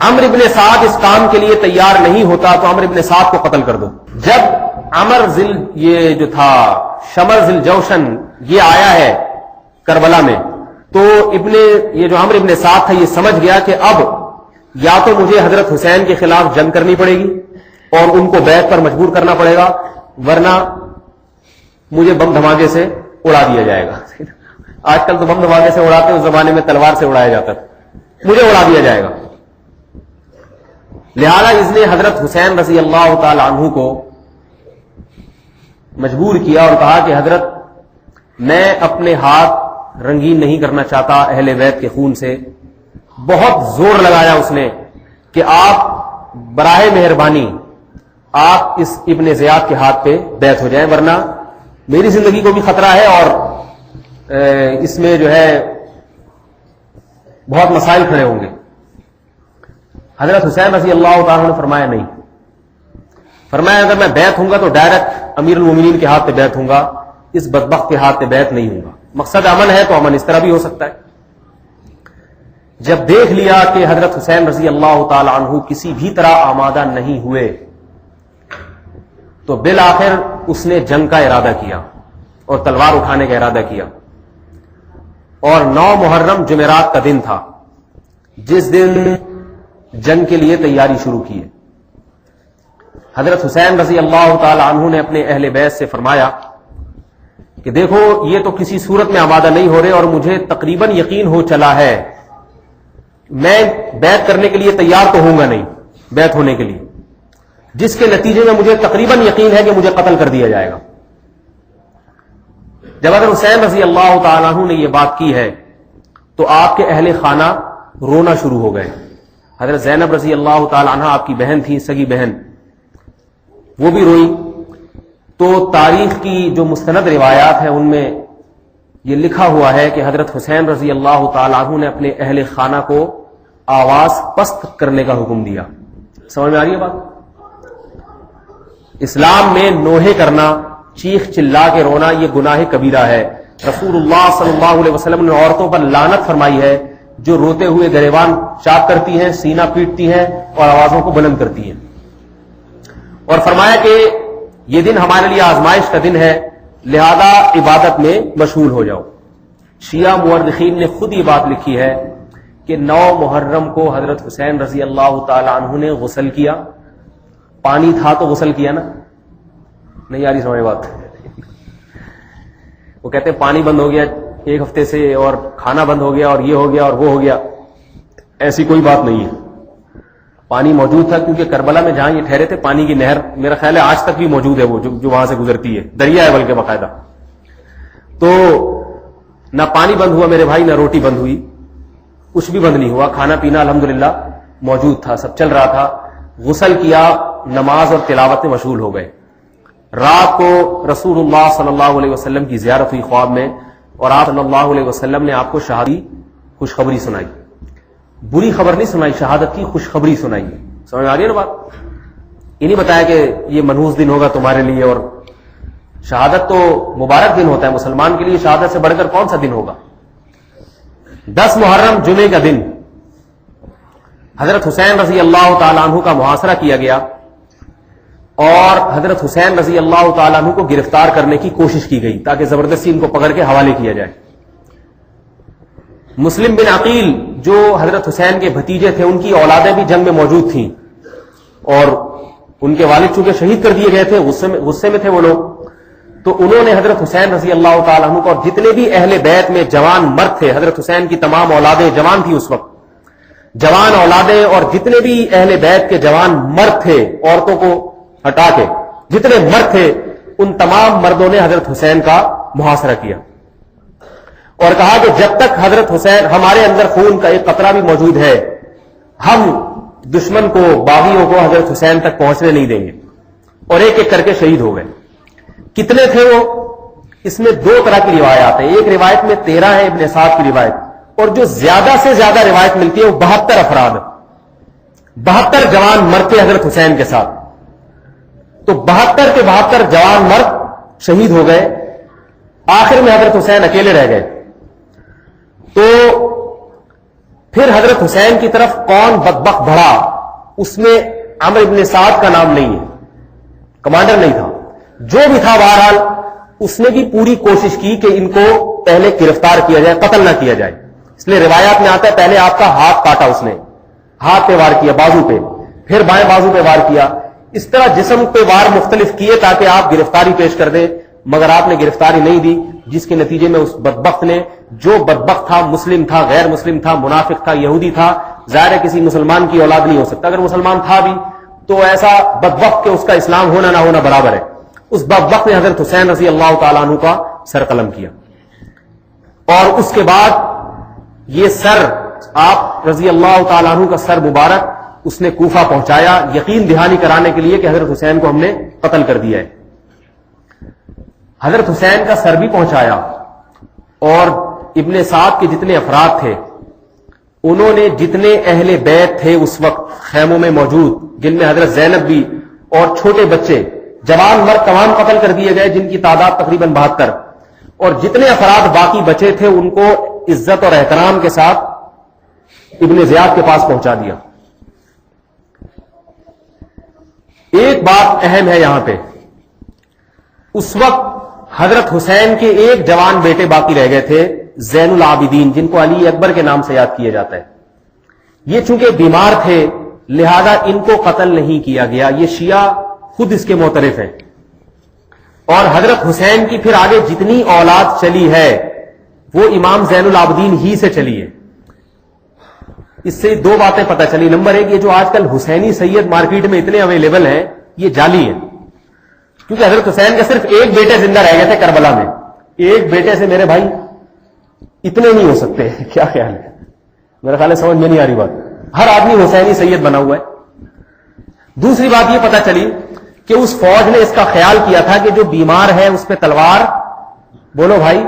عمرو بن سعد اس کام کے لیے تیار نہیں ہوتا تو عمرو بن سعد کو قتل کر دو. جب یہ جو تھا شمر ذی الجوشن یہ آیا ہے کربلا میں، تو یہ جو عمرو بن سعد تھا یہ سمجھ گیا کہ اب یا تو مجھے حضرت حسین کے خلاف جنگ کرنی پڑے گی اور ان کو بیعت پر مجبور کرنا پڑے گا، ورنہ مجھے بم دھماکے سے اڑا دیا جائے گا. آج کل تو بم دھماکے سے اڑاتے، اس زمانے میں تلوار سے اڑایا جاتا تھا. مجھے اڑا دیا جائے گا. لہذا اس نے حضرت حسین رضی اللہ تعالی عنہ کو مجبور کیا اور کہا کہ حضرت میں اپنے ہاتھ رنگین نہیں کرنا چاہتا اہل بیت کے خون سے. بہت زور لگایا اس نے کہ آپ براہ مہربانی آپ اس ابن زیاد کے ہاتھ پہ بیعت ہو جائیں، ورنہ میری زندگی کو بھی خطرہ ہے اور اس میں جو ہے بہت مسائل کھڑے ہوں گے. حضرت حسین رضی اللہ تعالیٰ نے فرمایا نہیں. فرمایا اگر میں بیعت ہوں گا تو ڈائریکٹ امیر المومنین کے ہاتھ پہ بیعت ہوں گا، اس بدبخت کے ہاتھ پہ بیعت نہیں ہوں گا. مقصد امن ہے تو امن اس طرح بھی ہو سکتا ہے. جب دیکھ لیا کہ حضرت حسین رضی اللہ تعالی عنہ کسی بھی طرح آمادہ نہیں ہوئے تو بالآخر اس نے جنگ کا ارادہ کیا اور تلوار اٹھانے کا ارادہ کیا. اور 9 محرم جمعرات کا دن تھا جس دن جنگ کے لیے تیاری شروع کی ہے. حضرت حسین رضی اللہ تعالی عنہ نے اپنے اہل بیت سے فرمایا کہ دیکھو یہ تو کسی صورت میں آمادہ نہیں ہو رہے اور مجھے تقریباً یقین ہو چلا ہے میں بیعت کرنے کے لیے تیار تو ہوں گا نہیں بیعت ہونے کے لیے، جس کے نتیجے میں مجھے تقریباً یقین ہے کہ مجھے قتل کر دیا جائے گا. جب حضرت حسین رضی اللہ تعالیٰ عنہ نے یہ بات کی ہے تو آپ کے اہل خانہ رونا شروع ہو گئے. حضرت زینب رضی اللہ تعالیٰ عنہ آپ کی بہن تھی، سگی بہن، وہ بھی روئی. تو تاریخ کی جو مستند روایات ہیں ان میں یہ لکھا ہوا ہے کہ حضرت حسین رضی اللہ تعالیٰ عنہ نے اپنے اہل خانہ کو آواز پست کرنے کا حکم دیا. سمجھ میں آ رہی ہے بات؟ اسلام میں نوحے کرنا، چیخ چلا کے رونا یہ گناہ کبیرہ ہے. رسول اللہ صلی اللہ علیہ وسلم نے عورتوں پر لعنت فرمائی ہے جو روتے ہوئے گریبان چاک کرتی ہیں، سینہ پیٹتی ہیں اور آوازوں کو بلند کرتی ہیں. اور فرمایا کہ یہ دن ہمارے لیے آزمائش کا دن ہے، لہذا عبادت میں مشغول ہو جاؤ. شیعہ مورخین نے خود یہ بات لکھی ہے کہ 9 محرم کو حضرت حسین رضی اللہ تعالی عنہ نے غسل کیا. پانی تھا تو غسل کیا نا، نہیں آ رہی سمجھ بات؟ وہ کہتے ہیں پانی بند ہو گیا 1 ہفتے سے اور کھانا بند ہو گیا اور یہ ہو گیا اور وہ ہو گیا. ایسی کوئی بات نہیں ہے. پانی موجود تھا کیونکہ کربلا میں جہاں یہ ٹھہرے تھے پانی کی نہر میرا خیال ہے آج تک بھی موجود ہے، وہ جو وہاں سے گزرتی ہے، دریا ہے بلکہ باقاعدہ. تو نہ پانی بند ہوا میرے بھائی، نہ روٹی بند ہوئی، کچھ بھی بند نہیں ہوا. کھانا پینا الحمدللہ موجود تھا، سب چل رہا تھا. غسل کیا، نماز اور تلاوت میں مشغول ہو گئے. رات کو رسول اللہ صلی اللہ علیہ وسلم کی زیارت ہوئی خواب میں اور آپ صلی اللہ علیہ وسلم نے آپ کو شہادت خوشخبری سنائی. بری خبر نہیں سنائی، شہادت کی خوشخبری سنائی. سمجھ آ رہی ہے نا بات؟ یہ نہیں بتایا کہ یہ منحوس دن ہوگا تمہارے لیے، اور شہادت تو مبارک دن ہوتا ہے مسلمان کے لیے، شہادت سے بڑھ کر کون سا دن ہوگا. 10 محرم جمعے کا دن حضرت حسین رضی اللہ تعالیٰ عنہ کا محاصرہ کیا گیا اور حضرت حسین رضی اللہ تعالیٰ عنہ کو گرفتار کرنے کی کوشش کی گئی تاکہ زبردستی ان کو پکڑ کے حوالے کیا جائے. مسلم بن عقیل جو حضرت حسین کے بھتیجے تھے ان کی اولادیں بھی جنگ میں موجود تھیں اور ان کے والد چونکہ شہید کر دیے گئے تھے، غصے میں تھے وہ لوگ. تو انہوں نے حضرت حسین رضی اللہ تعالیٰ عنہ کو اور جتنے بھی اہل بیت میں جوان مرد تھے، حضرت حسین کی تمام اولادیں جوان تھی اس وقت، جوان اولادیں اور جتنے بھی اہل بیت کے جوان مرد تھے، عورتوں کو ہٹا کے جتنے مرد تھے ان تمام مردوں نے حضرت حسین کا محاصرہ کیا اور کہا کہ جب تک حضرت حسین ہمارے اندر خون کا ایک قطرہ بھی موجود ہے ہم دشمن کو، باغیوں کو حضرت حسین تک پہنچنے نہیں دیں گے. اور ایک ایک کر کے شہید ہو گئے. کتنے تھے وہ؟ اس میں دو طرح کی روایات ہیں. ایک روایت میں 13 ہے ابن سعد کی روایت, اور جو زیادہ سے زیادہ روایت ملتی ہے وہ 72 افراد, 72 جوان مرتے حضرت حسین کے ساتھ. تو 72 کے 72 جوان مرد شہید ہو گئے, آخر میں حضرت حسین اکیلے رہ گئے. تو پھر حضرت حسین کی طرف کون بدبخت بڑھا, اس میں عمرو ابن سعد کا نام نہیں ہے, کمانڈر نہیں تھا. جو بھی تھا بہرحال اس نے بھی پوری کوشش کی کہ ان کو پہلے گرفتار کیا جائے, قتل نہ کیا جائے. اس لیے روایات میں آتا ہے پہلے آپ کا ہاتھ کاٹا, اس نے ہاتھ پہ وار کیا, بازو پہ, پھر بائیں بازو پہ وار کیا. اس طرح جسم پہ وار مختلف کیے تاکہ آپ گرفتاری پیش کر دیں, مگر آپ نے گرفتاری نہیں دی, جس کے نتیجے میں اس بدبخت نے, جو بدبخت تھا مسلم تھا غیر مسلم تھا منافق تھا یہودی تھا, ظاہر ہے کسی مسلمان کی اولاد نہیں ہو سکتا, اگر مسلمان تھا بھی تو ایسا بدبخت کہ اس کا اسلام ہونا نہ ہونا برابر ہے, اس بدبخت نے حضرت حسین رضی اللہ تعالیٰ عنہ کا سر قلم کیا. اور اس کے بعد یہ سر, آپ رضی اللہ تعالیٰ عنہ کا سر مبارک اس نے کوفہ پہنچایا, یقین دہانی کرانے کے لیے کہ حضرت حسین کو ہم نے قتل کر دیا ہے. حضرت حسین کا سر بھی پہنچایا, اور ابن سعد کے جتنے افراد تھے انہوں نے جتنے اہل بیت تھے اس وقت خیموں میں موجود, جن میں حضرت زینب بھی اور چھوٹے بچے جوان مرد تمام قتل کر دیے گئے, جن کی تعداد تقریباً 72, اور جتنے افراد باقی بچے تھے ان کو عزت اور احترام کے ساتھ ابن زیاد کے پاس پہنچا دیا. ایک بات اہم ہے یہاں پہ, اس وقت حضرت حسین کے ایک جوان بیٹے باقی رہ گئے تھے, زین العابدین, جن کو علی اکبر کے نام سے یاد کیا جاتا ہے. یہ چونکہ بیمار تھے لہذا ان کو قتل نہیں کیا گیا, یہ شیعہ خود اس کے معترف ہیں. اور حضرت حسین کی پھر آگے جتنی اولاد چلی ہے وہ امام زین العابدین ہی سے چلی ہے. اس سے دو باتیں پتہ چلی. نمبر ایک, یہ جو آج کل حسینی سید مارکیٹ میں اتنے اویلیبل ہیں یہ جعلی ہیں, کیونکہ حضرت حسین کے صرف ایک بیٹے زندہ رہ گئے تھے کربلا میں. ایک بیٹے سے میرے بھائی اتنے نہیں ہو سکتے. کیا خیال ہے؟ میرا خیال ہے سمجھ میں نہیں آ رہی بات. ہر آدمی حسینی سید بنا ہوا ہے. دوسری بات یہ پتہ چلی کہ اس فوج نے اس کا خیال کیا تھا کہ جو بیمار ہے اس پہ تلوار, بولو بھائی,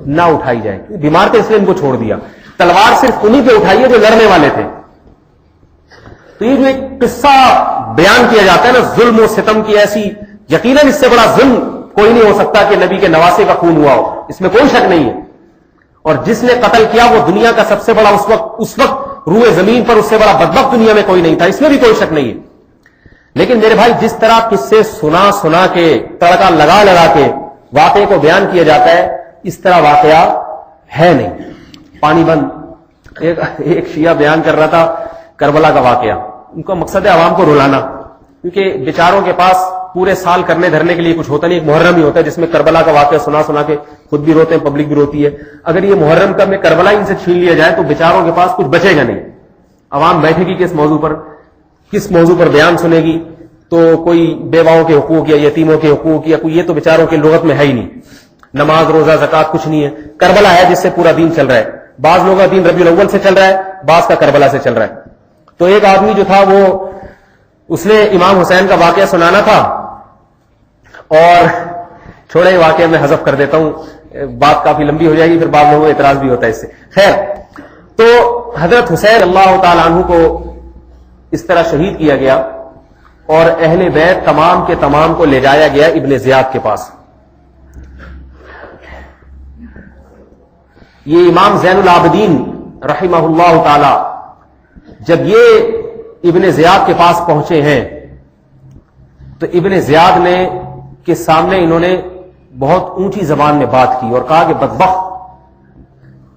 نہ اٹھائی جائے. بیمار تھے اس لیے ان کو چھوڑ دیا, تلوار صرف انہی پہ اٹھائی ہے جو لڑنے والے تھے. تو یہ جو ایک قصہ بیان کیا جاتا ہے نا ظلم و ستم کی, ایسی یقیناً اس سے بڑا ظلم کوئی نہیں ہو سکتا کہ نبی کے نواسے کا خون ہوا ہو, اس میں کوئی شک نہیں ہے. اور جس نے قتل کیا وہ دنیا کا سب سے بڑا اس وقت روئے زمین پر اس سے بڑا بدبخت دنیا میں کوئی نہیں تھا, اس میں بھی کوئی شک نہیں ہے. لیکن میرے بھائی جس طرح قصے سنا کے تڑکا لگا کے واقعے کو بیان کیا جاتا ہے اس طرح واقعہ ہے نہیں. پانی بند ایک شیعہ بیان کر رہا تھا کربلا کا واقعہ, ان کا مقصد ہے عوام کو رلانا, کیونکہ بیچاروں کے پاس پورے سال کرنے دھرنے کے لیے کچھ ہوتا نہیں. ایک محرم ہی ہوتا ہے جس میں کربلا کا واقعہ سنا کے خود بھی روتے ہیں, پبلک بھی روتی ہے. اگر یہ محرم کا میں کربلا ان سے چھین لیا جائے تو بیچاروں کے پاس کچھ بچے گا نہیں. عوام بیٹھے گی کس موضوع پر بیان سنے گی, تو کوئی بیواؤں کے حقوق یا یتیموں کے حقوق یا کوئی, یہ تو بیچاروں کے لغت میں ہے ہی نہیں. نماز روزہ زکات کچھ نہیں ہے. کربلا ہے جس سے پورا دین چل رہا ہے. بعض لوگوں کا دین ربیع الاول سے چل رہا ہے, بعض کا کربلا سے چل رہا ہے. تو ایک آدمی جو تھا وہ اس نے امام حسین کا واقعہ سنانا تھا, اور چھوڑے واقعہ میں حذف کر دیتا ہوں, بات کافی لمبی ہو جائے گی, پھر بعض لوگوں کو اعتراض بھی ہوتا ہے اس سے. خیر, تو حضرت حسین اللہ تعالی عنہ کو اس طرح شہید کیا گیا, اور اہل بیت تمام کے تمام کو لے جایا گیا ابن زیاد کے پاس. یہ امام زین العابدین رحمہ اللہ تعالی جب یہ ابن زیاد کے پاس پہنچے ہیں تو ابن زیاد نے کے سامنے انہوں نے بہت اونچی زبان میں بات کی اور کہا کہ بدبخت,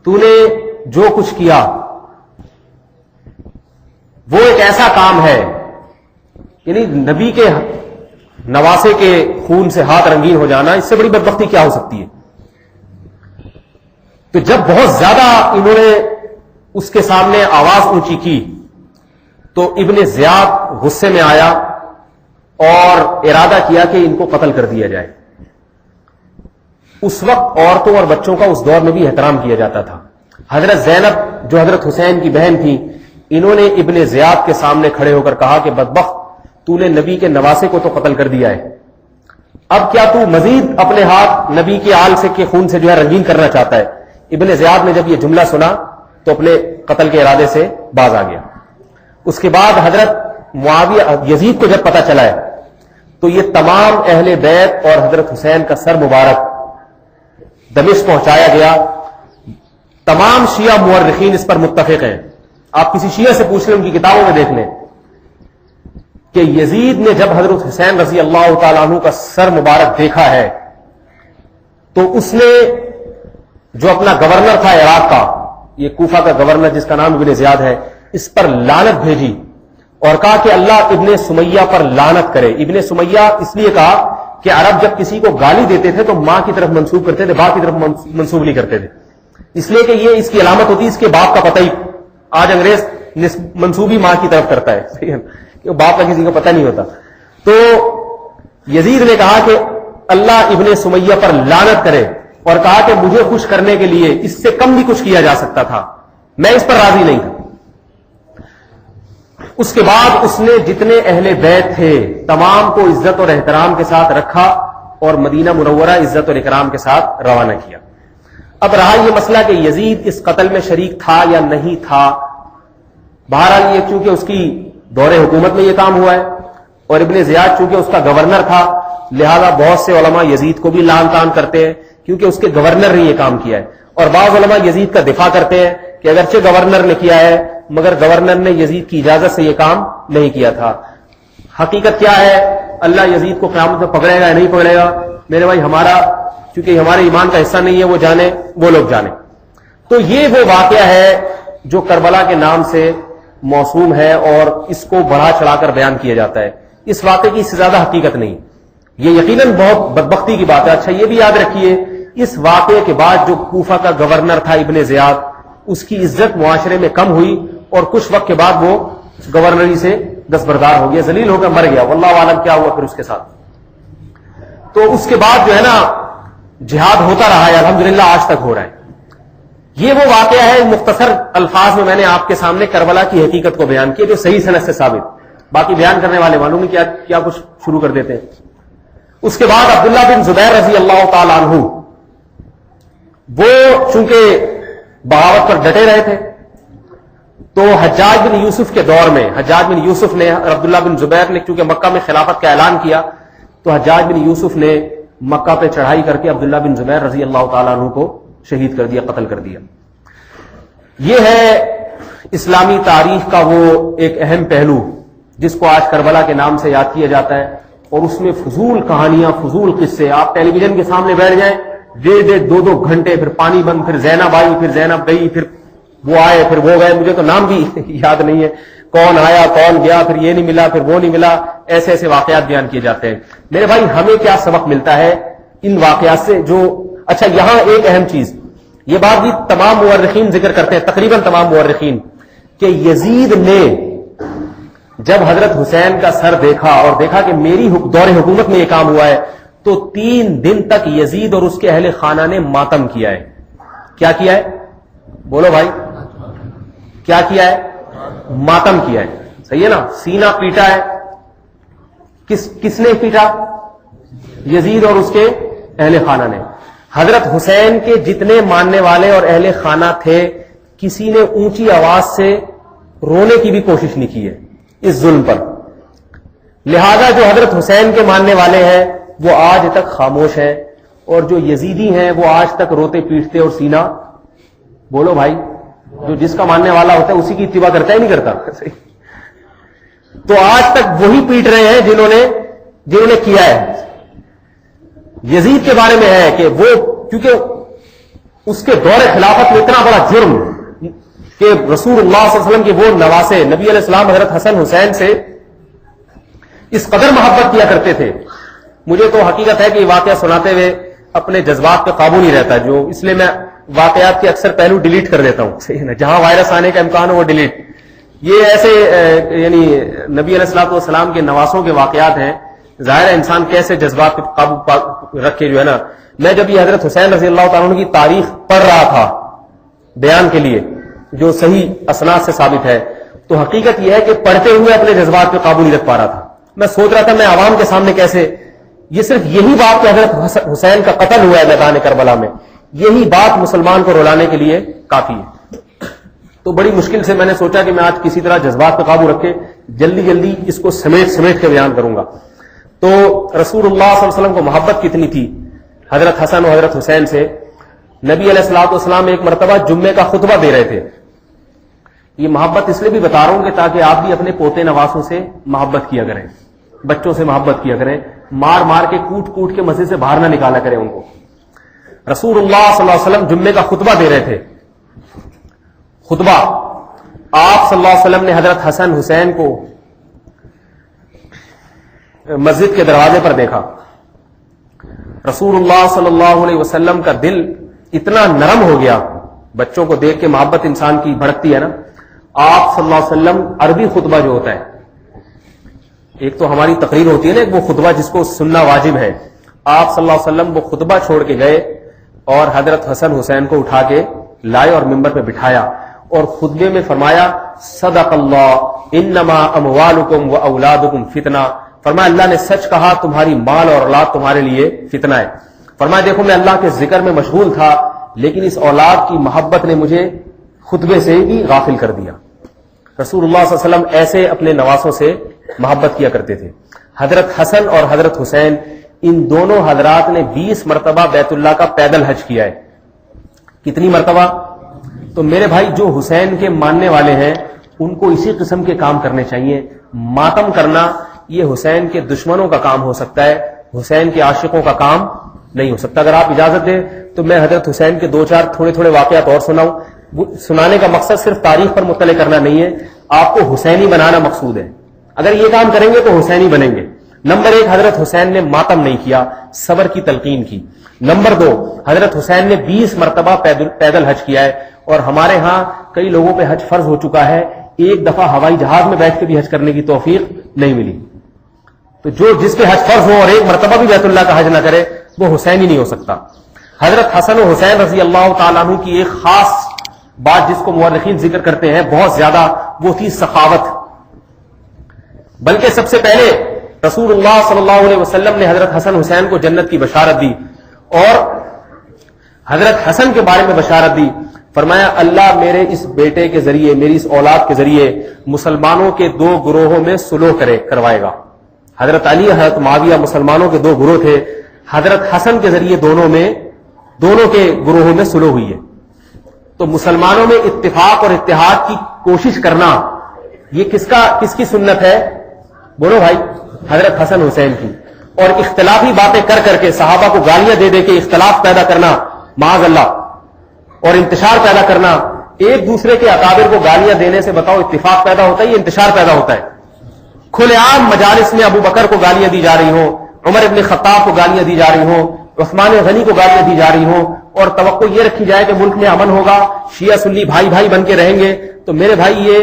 تو نے جو کچھ کیا وہ ایک ایسا کام ہے, یعنی نبی کے نواسے کے خون سے ہاتھ رنگین ہو جانا, اس سے بڑی بدبختی کیا ہو سکتی ہے. تو جب بہت زیادہ انہوں نے اس کے سامنے آواز اونچی کی تو ابن زیاد غصے میں آیا اور ارادہ کیا کہ ان کو قتل کر دیا جائے. اس وقت عورتوں اور بچوں کا اس دور میں بھی احترام کیا جاتا تھا. حضرت زینب جو حضرت حسین کی بہن تھی, انہوں نے ابن زیاد کے سامنے کھڑے ہو کر کہا کہ بدبخت, تو نے نبی کے نواسے کو تو قتل کر دیا ہے, اب کیا تو مزید اپنے ہاتھ نبی کے آل سے کے خون سے جو ہے رنگین کرنا چاہتا ہے؟ ابن زیاد نے جب یہ جملہ سنا تو اپنے قتل کے ارادے سے باز آ گیا. اس کے بعد حضرت معاویہ یزید کو جب پتہ چلا ہے تو یہ تمام اہل بیت اور حضرت حسین کا سر مبارک دمشق پہنچایا گیا. تمام شیعہ مورخین اس پر متفق ہیں. آپ کسی شیعہ سے پوچھ لیں، ان کی کتابوں میں دیکھ لیں کہ یزید نے جب حضرت حسین رضی اللہ تعالیٰ عنہ کا سر مبارک دیکھا ہے تو اس نے جو اپنا گورنر تھا عراق کا، یہ کوفہ کا گورنر جس کا نام ابن زیاد ہے، اس پر لعنت بھیجی اور کہا کہ اللہ ابن سمیہ پر لعنت کرے. ابن سمیہ اس لیے کہا کہ عرب جب کسی کو گالی دیتے تھے تو ماں کی طرف منسوب کرتے تھے، باپ کی طرف منسوب نہیں کرتے تھے، اس لیے کہ یہ اس کی علامت ہوتی ہے اس کے باپ کا پتہ ہی. آج انگریز منسوبی ماں کی طرف کرتا ہے، صحیح ہے، کہ باپ کا کسی کو پتہ نہیں ہوتا. تو یزید نے کہا کہ اللہ ابن سمیہ پر لعنت کرے اور کہا کہ مجھے خوش کرنے کے لیے اس سے کم بھی کچھ کیا جا سکتا تھا، میں اس پر راضی نہیں تھا. اس کے بعد اس نے جتنے اہل بیت تھے تمام کو عزت اور احترام کے ساتھ رکھا اور مدینہ منورہ عزت اور اکرام کے ساتھ روانہ کیا. اب رہا یہ مسئلہ کہ یزید اس قتل میں شریک تھا یا نہیں تھا. بہرحال یہ چونکہ اس کی دور حکومت میں یہ کام ہوا ہے اور ابن زیاد چونکہ اس کا گورنر تھا، لہذا بہت سے علماء یزید کو بھی لعن طعن کرتے ہیں کیونکہ اس کے گورنر نے یہ کام کیا ہے. اور بعض علماء یزید کا دفاع کرتے ہیں کہ اگرچہ گورنر نے کیا ہے مگر گورنر نے یزید کی اجازت سے یہ کام نہیں کیا تھا. حقیقت کیا ہے؟ اللہ یزید کو قیامت میں پکڑے گا یا نہیں پکڑے گا، میرے بھائی ہمارا چونکہ ہمارے ایمان کا حصہ نہیں ہے، وہ جانے، وہ لوگ جانے. تو یہ وہ واقعہ ہے جو کربلا کے نام سے موسوم ہے اور اس کو بڑھا چڑھا کر بیان کیا جاتا ہے. اس واقعے کی اس سے زیادہ حقیقت نہیں. یہ یقیناً بہت بدبختی کی بات ہے. اچھا یہ بھی یاد رکھیے اس واقعے کے بعد جو کوفہ کا گورنر تھا ابن زیاد، اس کی عزت معاشرے میں کم ہوئی اور کچھ وقت کے بعد وہ گورنری سے دستبردار ہو گیا، ذلیل ہو کر مر گیا. واللہ عالم کیا ہوا پھر اس کے ساتھ. تو اس کے بعد جو ہے نا جہاد ہوتا رہا ہے، الحمدللہ آج تک ہو رہا ہے. یہ وہ واقعہ ہے، مختصر الفاظ میں میں نے آپ کے سامنے کربلا کی حقیقت کو بیان کیا جو صحیح سند سے ثابت. باقی بیان کرنے والے معلوم ہے کیا کچھ شروع کر دیتے ہیں. اس کے بعد عبداللہ بن زبیر رضی اللہ تعالی عنہ وہ چونکہ بغاوت پر ڈٹے رہے تھے تو حجاج بن یوسف کے دور میں حجاج بن یوسف نے عبداللہ بن زبیر نے چونکہ مکہ میں خلافت کا اعلان کیا تو حجاج بن یوسف نے مکہ پہ چڑھائی کر کے عبداللہ بن زبیر رضی اللہ تعالیٰ عنہ کو شہید کر دیا، قتل کر دیا. یہ ہے اسلامی تاریخ کا وہ ایک اہم پہلو جس کو آج کربلا کے نام سے یاد کیا جاتا ہے. اور اس میں فضول کہانیاں، فضول قصے. آپ ٹیلی ویژن کے سامنے بیٹھ جائیں، 1.5-2 گھنٹے، پھر پانی بند، پھر زینب آئی، پھر زینب گئی، پھر وہ آئے، پھر وہ گئے، مجھے تو نام بھی یاد نہیں ہے، کون آیا کون گیا، پھر یہ نہیں ملا، پھر وہ نہیں ملا. ایسے ایسے واقعات بیان کیے جاتے ہیں. میرے بھائی ہمیں کیا سبق ملتا ہے ان واقعات سے؟ جو اچھا یہاں ایک اہم چیز، یہ بات بھی تمام مورخین ذکر کرتے ہیں، تقریباً تمام مورخین، کہ یزید نے جب حضرت حسین کا سر دیکھا اور دیکھا کہ میری دور حکومت میں یہ کام ہوا ہے تو 3 دن تک یزید اور اس کے اہل خانہ نے ماتم کیا ہے. کیا کیا ہے؟ بولو بھائی، کیا کیا ہے؟ ماتم کیا ہے. صحیح ہے نا؟ سینہ پیٹا ہے. کس نے پیٹا؟ یزید اور اس کے اہل خانہ نے. حضرت حسین کے جتنے ماننے والے اور اہل خانہ تھے کسی نے اونچی آواز سے رونے کی بھی کوشش نہیں کی ہے اس ظلم پر. لہذا جو حضرت حسین کے ماننے والے ہیں وہ آج تک خاموش ہیں اور جو یزیدی ہیں وہ آج تک روتے پیٹتے اور سینہ، بولو بھائی، جو جس کا ماننے والا ہوتا ہے اسی کی اتباع کرتا ہے نہیں کرتا. تو آج تک وہی پیٹ رہے ہیں جنہوں نے کیا ہے. یزید کے بارے میں ہے کہ وہ کیونکہ اس کے دور خلافت میں اتنا بڑا جرم کہ رسول اللہ صلی اللہ علیہ وسلم کے وہ نواسے نبی علیہ السلام حضرت حسن حسین سے اس قدر محبت کیا کرتے تھے. مجھے تو حقیقت ہے کہ یہ واقعہ سناتے ہوئے اپنے جذبات پہ قابو نہیں رہتا، جو اس لیے میں واقعات کے اکثر پہلو ڈیلیٹ کر دیتا ہوں. صحیح نا؟ جہاں وائرس آنے کا امکان ہو وہ ڈیلیٹ. یہ ایسے یعنی نبی علیہ الصلوۃ والسلام کے نواسوں کے واقعات ہیں. ظاہر ہے انسان کیسے جذبات پہ قابو رکھ کے جو ہے نا. میں جب یہ حضرت حسین رضی اللہ تعالیٰ عنہ کی تاریخ پڑھ رہا تھا بیان کے لیے جو صحیح اسناد سے ثابت ہے تو حقیقت یہ ہے کہ پڑھتے ہوئے اپنے جذبات پہ قابو نہیں رکھ پا رہا تھا. میں سوچ رہا تھا میں عوام کے سامنے کیسے یہ صرف یہی بات کہ حضرت حسین کا قتل ہوا ہے میدان کربلا میں، یہی بات مسلمان کو رلانے کے لیے کافی ہے۔ تو بڑی مشکل سے میں نے سوچا کہ میں آج کسی طرح جذبات پہ قابو رکھ کے جلدی جلدی اس کو سمیٹ کے بیان کروں گا۔ تو رسول اللہ صلی اللہ علیہ وسلم کو محبت کتنی تھی حضرت حسن و حضرت حسین سے، نبی علیہ الصلوۃ والسلام ایک مرتبہ جمعے کا خطبہ دے رہے تھے۔ یہ محبت اس لیے بھی بتا رہا ہوں کہ تاکہ آپ بھی اپنے پوتے نواسوں سے محبت کیا کریں، بچوں سے محبت کیا کریں، مار مار کے کوٹ کوٹ کے مسجد سے باہر نہ نکالا کریں ان کو۔ رسول اللہ صلی اللہ علیہ وسلم جمعے کا خطبہ دے رہے تھے، خطبہ آپ صلی اللہ علیہ وسلم نے حضرت حسن حسین کو مسجد کے دروازے پر دیکھا۔ رسول اللہ صلی اللہ علیہ وسلم کا دل اتنا نرم ہو گیا، بچوں کو دیکھ کے محبت انسان کی بھڑکتی ہے نا۔ آپ صلی اللہ علیہ وسلم عربی خطبہ جو ہوتا ہے، ایک تو ہماری تقریر ہوتی ہے نا، ایک وہ خطبہ جس کو سننا واجب ہے، آپ صلی اللہ علیہ وسلم وہ خطبہ چھوڑ کے گئے اور حضرت حسن حسین کو اٹھا کے لائے اور ممبر پہ بٹھایا اور خطبے میں فرمایا صدق اللہ انما اموالکم و اولادکم فتنہ، فرمایا اللہ نے سچ کہا، تمہاری مال اور اولاد تمہارے لیے فتنہ ہے۔ فرمایا دیکھو میں اللہ کے ذکر میں مشغول تھا لیکن اس اولاد کی محبت نے مجھے خطبے سے بھی غافل کر دیا۔ رسول اللہ صلی اللہ علیہ وسلم ایسے اپنے نواسوں سے محبت کیا کرتے تھے۔ حضرت حسن اور حضرت حسین ان دونوں حضرات نے 20 مرتبہ بیت اللہ کا پیدل حج کیا ہے۔ کتنی مرتبہ؟ تو میرے بھائی جو حسین کے ماننے والے ہیں ان کو اسی قسم کے کام کرنے چاہیے۔ ماتم کرنا یہ حسین کے دشمنوں کا کام ہو سکتا ہے، حسین کے عاشقوں کا کام نہیں ہو سکتا۔ اگر آپ اجازت دیں تو میں حضرت حسین کے 2-4 تھوڑے واقعات اور سناؤں۔ سنانے کا مقصد صرف تاریخ پر مطلع کرنا نہیں ہے، آپ کو حسینی بنانا مقصود ہے۔ اگر یہ کام کریں گے تو حسینی بنیں گے۔ نمبر 1، حضرت حسین نے ماتم نہیں کیا، صبر کی تلقین کی۔ نمبر 2، حضرت حسین نے 20 مرتبہ پیدل حج کیا ہے، اور ہمارے ہاں کئی لوگوں پہ حج فرض ہو چکا ہے، ایک دفعہ ہوائی جہاز میں بیٹھ کے بھی حج کرنے کی توفیق نہیں ملی۔ تو جس پہ حج فرض ہو اور ایک مرتبہ بھی بیت اللہ کا حج نہ کرے وہ حسین ہی نہیں ہو سکتا۔ حضرت حسن و حسین رضی اللہ تعالیٰ عنہ کی ایک خاص بات جس کو مورخین ذکر کرتے ہیں بہت زیادہ، وہ تھی سخاوت۔ بلکہ سب سے پہلے رسول اللہ صلی اللہ علیہ وسلم نے حضرت حسن حسین کو جنت کی بشارت دی اور حضرت حسن کے بارے میں بشارت دی۔ فرمایا اللہ میرے اس بیٹے کے ذریعے، میری اس اولاد کے ذریعے مسلمانوں کے 2 گروہوں میں صلح کروائے گا۔ حضرت علی، حضرت معاویہ مسلمانوں کے 2 گروہ تھے، حضرت حسن کے ذریعے دونوں کے گروہوں میں صلح ہوئی ہے۔ تو مسلمانوں میں اتفاق اور اتحاد کی کوشش کرنا یہ کس کی سنت ہے؟ بولو بھائی، حضرت حسن حسین کی۔ اور اختلافی باتیں کر کے صحابہ کو گالیاں دے کے اختلاف پیدا کرنا معاذ اللہ، اور انتشار پیدا کرنا، ایک دوسرے کے اکابر کو گالیاں دینے سے بتاؤ اتفاق پیدا ہوتا ہے یا انتشار پیدا ہوتا ہے؟ کھلے عام مجالس میں ابو بکر کو گالیاں دی جا رہی ہوں، عمر ابن خطاب کو گالیاں دی جا رہی ہوں، عثمان غنی کو گالیاں دی جا رہی ہوں، اور توقع یہ رکھی جائے کہ ملک میں امن ہوگا، شیعہ سنی بھائی بن کے رہیں گے، تو میرے بھائی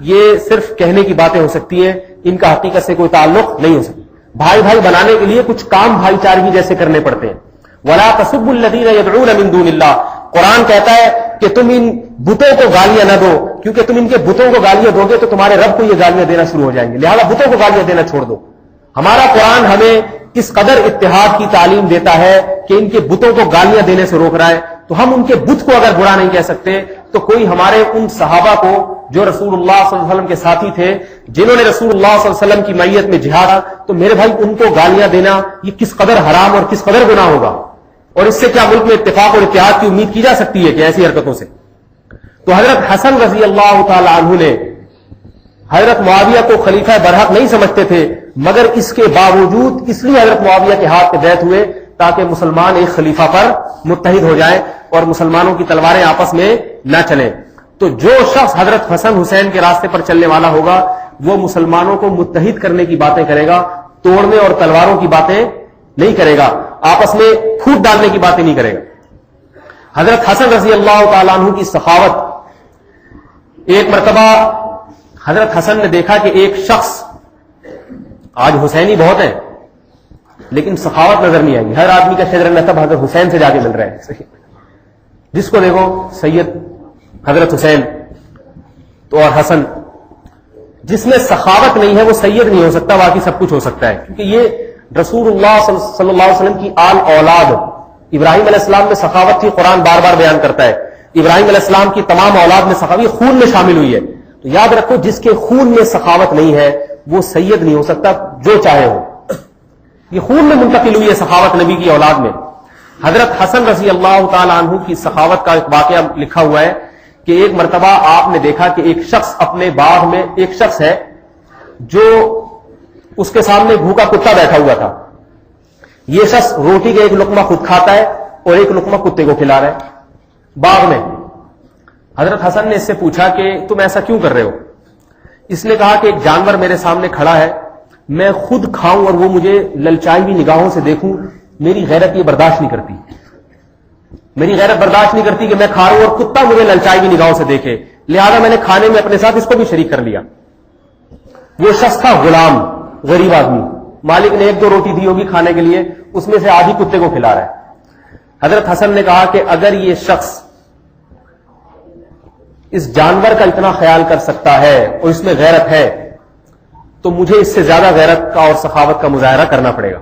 یہ صرف کہنے کی باتیں ہو سکتی ہیں، ان کا حقیقت سے کوئی تعلق نہیں ہو سکتا۔ بھائی بنانے کے لیے کچھ کام بھائی چارگی جیسے کرنے پڑتے ہیں۔ وَلَا تَسُبُّوا الَّذِينَ يَدْعُونَ مِن دُونِ اللَّهِ، قرآن کہتا ہے کہ تم ان بتوں کو گالیاں نہ دو، کیونکہ تم ان کے بتوں کو گالیاں دو گے تو تمہارے رب کو یہ گالیاں دینا شروع ہو جائیں گے، لہذا بتوں کو گالیاں دینا چھوڑ دو۔ ہمارا قرآن ہمیں اس قدر اتحاد کی تعلیم دیتا ہے کہ ان کے بتوں کو گالیاں دینے سے روک رہا ہے، تو ہم ان کے بت کو اگر برا نہیں کہہ سکتے تو کوئی ہمارے ان صحابہ کو جو رسول اللہ صلی اللہ علیہ وسلم کے ساتھی تھے، جنہوں نے رسول اللہ صلی اللہ علیہ وسلم کی معیت میں جہاد، تو میرے بھائی ان کو گالیاں دینا یہ کس قدر حرام اور کس قدر گناہ ہوگا، اور اس سے کیا ملک میں اتفاق اور اتحاد کی امید کی جا سکتی ہے کہ ایسی حرکتوں سے؟ تو حضرت حسن رضی اللہ تعالی عنہ نے حضرت معاویہ کو خلیفہ برحق نہیں سمجھتے تھے، مگر اس کے باوجود اس لیے حضرت معاویہ کے ہاتھ پہ بیعت ہوئے تاکہ مسلمان ایک خلیفہ پر متحد ہو جائیں اور مسلمانوں کی تلواریں آپس میں نہ چلیں۔ تو جو شخص حضرت حسن حسین کے راستے پر چلنے والا ہوگا وہ مسلمانوں کو متحد کرنے کی باتیں کرے گا، توڑنے اور تلواروں کی باتیں نہیں کرے گا، آپس میں پھوٹ ڈالنے کی باتیں نہیں کرے گا۔ حضرت حسن رضی اللہ تعالیٰ عنہ کی سخاوت، ایک مرتبہ حضرت حسن نے دیکھا کہ ایک شخص، آج حسینی بہت ہیں لیکن سخاوت نظر نہیں آئے گی، ہر آدمی کا شجر نسب حضرت حسین سے جا کے مل رہا ہے، جس کو دیکھو سید حضرت حسین تو اور حسن، جس میں سخاوت نہیں ہے وہ سید نہیں ہو سکتا، باقی سب کچھ ہو سکتا ہے، کیونکہ یہ رسول اللہ صلی اللہ علیہ وسلم کی آل اولاد، ابراہیم علیہ السلام میں سخاوت تھی، قرآن بار بار بیان کرتا ہے ابراہیم علیہ السلام کی تمام اولاد میں سخاوت خون میں شامل ہوئی ہے. تو یاد رکھو جس کے خون میں سخاوت نہیں ہے وہ سید نہیں ہو سکتا جو چاہے ہو. یہ خون میں منتقل ہوئی ہے سخاوت نبی کی اولاد میں. حضرت حسن رضی اللہ تعالی عنہ کی سخاوت کا ایک واقعہ لکھا ہوا ہے کہ ایک مرتبہ آپ نے دیکھا کہ ایک شخص اپنے باغ میں، ایک شخص ہے جو اس کے سامنے بھوکا کتا بیٹھا ہوا تھا. یہ شخص روٹی کا ایک لقمہ خود کھاتا ہے اور ایک لقمہ کتے کو کھلا رہا ہے باغ میں. حضرت حسن نے اس سے پوچھا کہ تم ایسا کیوں کر رہے ہو؟ اس نے کہا کہ ایک جانور میرے سامنے کھڑا ہے، میں خود کھاؤں اور وہ مجھے للچائی ہوئی نگاہوں سے دیکھوں، میری غیرت یہ برداشت نہیں کرتی. میری غیرت برداشت نہیں کرتی کہ میں کھا رہا ہوں اور کتا مجھے للچائی ہوئی نگاہوں سے دیکھے، لہذا میں نے کھانے میں اپنے ساتھ اس کو بھی شریک کر لیا. وہ شخص تھا غلام، غریب آدمی، مالک نے ایک دو روٹی دی ہوگی کھانے کے لیے، اس میں سے آدھی کتے کو کھلا رہا ہے. حضرت حسن نے کہا کہ اگر یہ شخص اس جانور کا اتنا خیال کر سکتا ہے اور اس میں غیرت ہے تو مجھے اس سے زیادہ غیرت کا اور سخاوت کا مظاہرہ کرنا پڑے گا.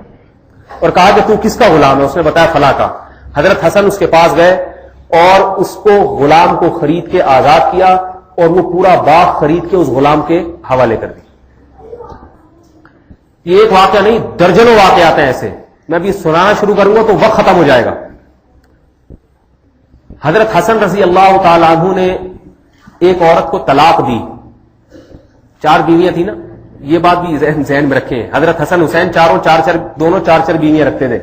اور کہا کہ تو کس کا غلام ہے؟ اس نے بتایا فلاں کا. حضرت حسن اس کے پاس گئے اور اس کو غلام کو خرید کے آزاد کیا اور وہ پورا باغ خرید کے اس غلام کے حوالے کر دی. یہ ایک واقعہ نہیں، درجنوں واقعات ہیں ایسے. میں بھی سنانا شروع کروں گا تو وقت ختم ہو جائے گا. حضرت حسن رضی اللہ تعالی عنہ نے ایک عورت کو طلاق دی. 4 بیویاں تھیں نا، یہ بات بھی ذہن میں رکھیں. حضرت حسن حسین دونوں چار بیویاں رکھتے تھے.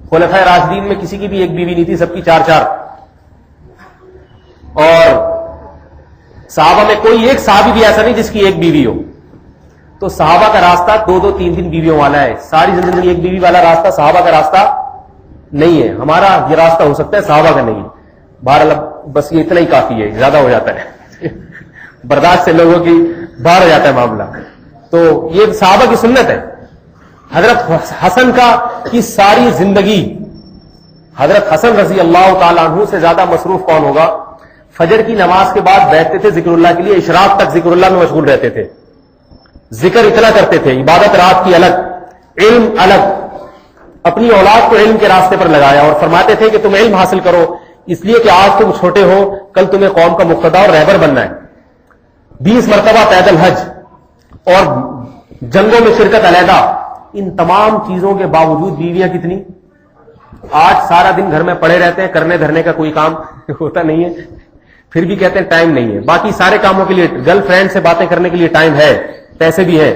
خلفائے راشدین میں کسی کی بھی ایک بیوی نہیں تھی، سب کی 4. اور صحابہ میں کوئی ایک صحابی بھی ایسا نہیں جس کی ایک بیوی ہو. تو صحابہ کا راستہ 2 3 بیویوں والا ہے. ساری زندگی ایک بیوی والا راستہ صحابہ کا راستہ نہیں ہے. ہمارا یہ راستہ ہو سکتا ہے، صحابہ کا نہیں ہے. بہرحال بس یہ اتنا ہی کافی ہے، زیادہ ہو جاتا ہے برداشت سے لوگوں کی باہر ہو جاتا ہے معاملہ. تو یہ صحابہ کی سنت ہے. حضرت حسن کی ساری زندگی، حضرت حسن رضی اللہ تعالی عنہ سے زیادہ مصروف کون ہوگا؟ فجر کی نماز کے بعد بیٹھتے تھے ذکر اللہ کے لیے، اشراق تک ذکر اللہ میں مشغول رہتے تھے. ذکر اتنا کرتے تھے، عبادت رات کی الگ، علم الگ. اپنی اولاد کو علم کے راستے پر لگایا اور فرماتے تھے کہ تم علم حاصل کرو اس لیے کہ آج تم چھوٹے ہو، کل تمہیں قوم کا مقتدا اور رہبر بننا ہے. 20 مرتبہ پیدل حج اور جنگوں میں شرکت علیحدہ. ان تمام چیزوں کے باوجود بیویاں کتنی؟ آج سارا دن گھر میں پڑے رہتے ہیں، کرنے دھرنے کا کوئی کام ہوتا نہیں ہے، پھر بھی کہتے ہیں ٹائم نہیں ہے. باقی سارے کاموں کے لیے، گرل فرینڈ سے باتیں کرنے کے لیے ٹائم ہے، پیسے بھی ہیں.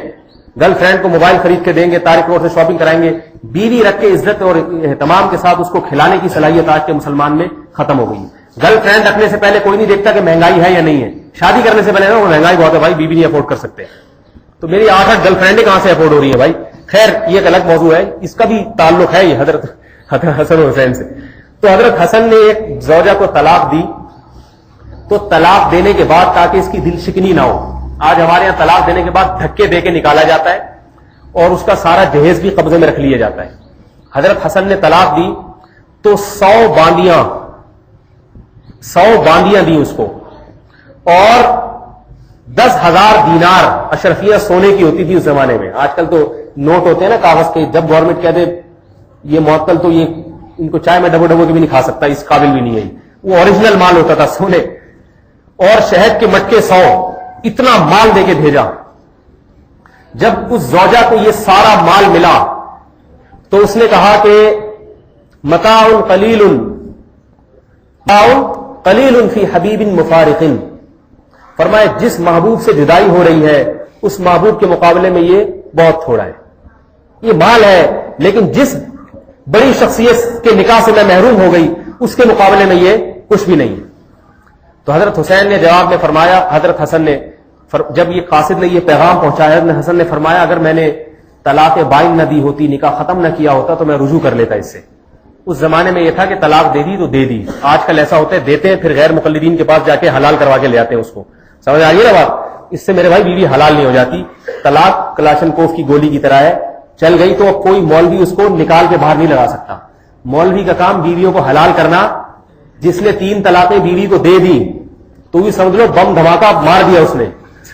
گرل فرینڈ کو موبائل خرید کے دیں گے، طارق روڈ سے شاپنگ کرائیں گے. بیوی رکھ کے عزت اور اہتمام کے ساتھ اس کو کھلانے کی صلاحیت آج کے مسلمان میں ختم ہو گئی. گرل فرینڈ رکھنے سے پہلے کوئی نہیں دیکھتا کہ مہنگائی ہے یا نہیں ہے. شادی کرنے سے پہلے وہ مہنگائی بہت ہے بھائی، بیوی نہیں افورڈ کر سکتے. تو میری 8 گرل فرینڈیں کہاں سے افورڈ ہو رہی ہے بھائی؟ خیر یہ ایک الگ موضوع ہے، اس کا بھی تعلق ہے یہ حضرت حسن حسین سے. تو حضرت حسن نے ایک زوجہ کو طلاق دی. تو طلاق دینے کے بعد تاکہ اس کی دل شکنی نہ ہو، آج ہمارے یہاں طلاق دینے کے بعد دھکے دے کے نکالا جاتا ہے اور اس کا سارا جہیز بھی قبضے میں رکھ لیا جاتا ہے. حضرت حسن نے طلاق دی تو 100 باندیاں دی اس کو اور 10,000 دینار اشرفیہ سونے کی ہوتی تھی اس زمانے میں. آج کل تو نوٹ ہوتے ہیں نا کاغذ کے، جب گورنمنٹ کہہ دے یہ معطل تو یہ ان کو چائے میں ڈبو ڈبو کے بھی نہیں کھا سکتا، اس قابل بھی نہیں ہے. وہ اوریجنل مال ہوتا تھا سونے. اور شہد کے مٹکے 100، اتنا مال دے کے بھیجا. جب اس زوجہ کو یہ سارا مال ملا تو اس نے کہا کہ متاع قلیل فی حبیب مفارق. فرمایا جس محبوب سے جدائی ہو رہی ہے اس محبوب کے مقابلے میں یہ بہت تھوڑا ہے. یہ مال ہے لیکن جس بڑی شخصیت کے نکاح سے میں محروم ہو گئی اس کے مقابلے میں یہ کچھ بھی نہیں. تو حضرت حسین نے جواب میں فرمایا، حضرت حسن نے جب یہ قاصد نے یہ پیغام پہنچایا، حضرت حسن نے فرمایا اگر میں نے طلاق بائن نہ دی ہوتی، نکاح ختم نہ کیا ہوتا تو میں رجوع کر لیتا اس سے. اس زمانے میں یہ تھا کہ طلاق دے دی تو دے دی. آج کل ایسا ہوتا ہے دیتے ہیں پھر غیر مقلدین کے پاس جا کے حلال کروا کے لے آتے ہیں اس کو. سمجھ آئیے نا بات؟ اس سے میرے بھائی بیوی حلال نہیں ہو جاتی. طلاق کلاشن کوف کی گولی کی طرح ہے، چل گئی تو کوئی مولوی اس کو نکال کے باہر نہیں لگا سکتا. مولوی کا کام بیویوں کو حلال کرنا. جس نے 3 طلاقیں بیوی کو دے دی تو بھی سمجھ لو بم دھماکہ مار دیا اس نے.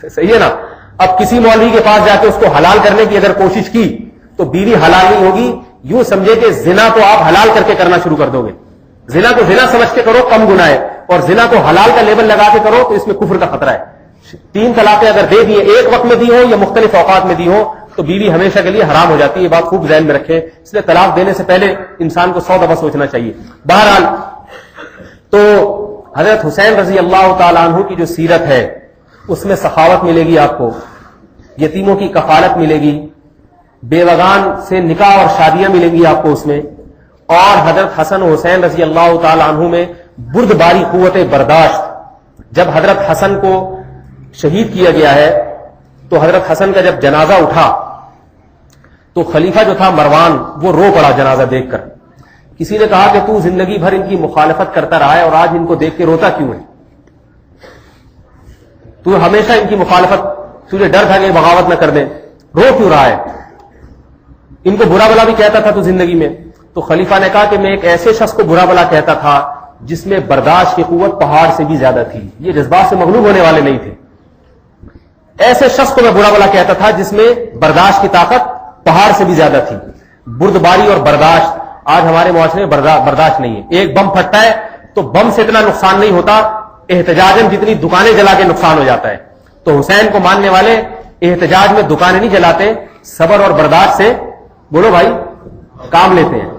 صحیح ہے نا؟ اب کسی مولوی کے پاس جا کے اس کو حلال کرنے کی اگر کوشش کی تو بیوی حلال نہیں ہوگی. یوں سمجھے کہ زنا تو آپ حلال کر کے کرنا شروع کر دو گے. زنا کو زنا سمجھ کے کرو کم گناہ ہے, اور زنا کو حلال کا لیبل لگا کے کرو تو اس میں کفر کا خطرہ ہے. 3 طلاقیں اگر دے دیے, ایک وقت میں دی ہو یا مختلف اوقات میں دی ہو, تو بیوی ہمیشہ کے لیے حرام ہو جاتی ہے. یہ بات خوب ذہن میں رکھیں. اس لیے طلاق دینے سے پہلے انسان کو 100 دفعہ سوچنا چاہیے. بہرحال تو حضرت حسین رضی اللہ تعالیٰ عنہ کی جو سیرت ہے اس میں سخاوت ملے گی آپ کو, یتیموں کی کفالت ملے گی, بیوگان سے نکاح اور شادیاں ملیں گی آپ کو اس میں, اور حضرت حسن و حسین رضی اللہ تعالیٰ عنہ میں بردباری, قوت برداشت. جب حضرت حسن کو شہید کیا گیا ہے تو حضرت حسن کا جب جنازہ اٹھا تو خلیفہ جو تھا مروان وہ رو پڑا جنازہ دیکھ کر. کسی نے کہا کہ تو زندگی بھر ان کی مخالفت کرتا رہا ہے اور آج ان کو دیکھ کے روتا کیوں ہے؟ تو ہمیشہ ان کی مخالفت, تجھے ڈر تھا کہ بغاوت نہ کر دیں, رو کیوں رہا ہے؟ ان کو برا بلا بھی کہتا تھا تو زندگی میں. تو خلیفہ نے کہا کہ میں ایک ایسے شخص کو برا بلا کہتا تھا جس میں برداشت کی قوت پہاڑ سے بھی زیادہ تھی. یہ جذبات سے مغلوب ہونے والے نہیں تھے. ایسے شخص کو میں برا بلا کہتا تھا جس میں برداشت کی طاقت پہاڑ سے بھی زیادہ تھی. بردباری اور برداشت آج ہمارے معاشرے میں برداشت نہیں ہے. ایک بم پھٹتا ہے تو بم سے اتنا نقصان نہیں ہوتا, احتجاجاً جتنی دکانیں جلا کے نقصان ہو جاتا ہے. تو حسین کو ماننے والے احتجاج میں دکانیں نہیں جلاتے, صبر اور برداشت سے بولو بھائی کام لیتے ہیں.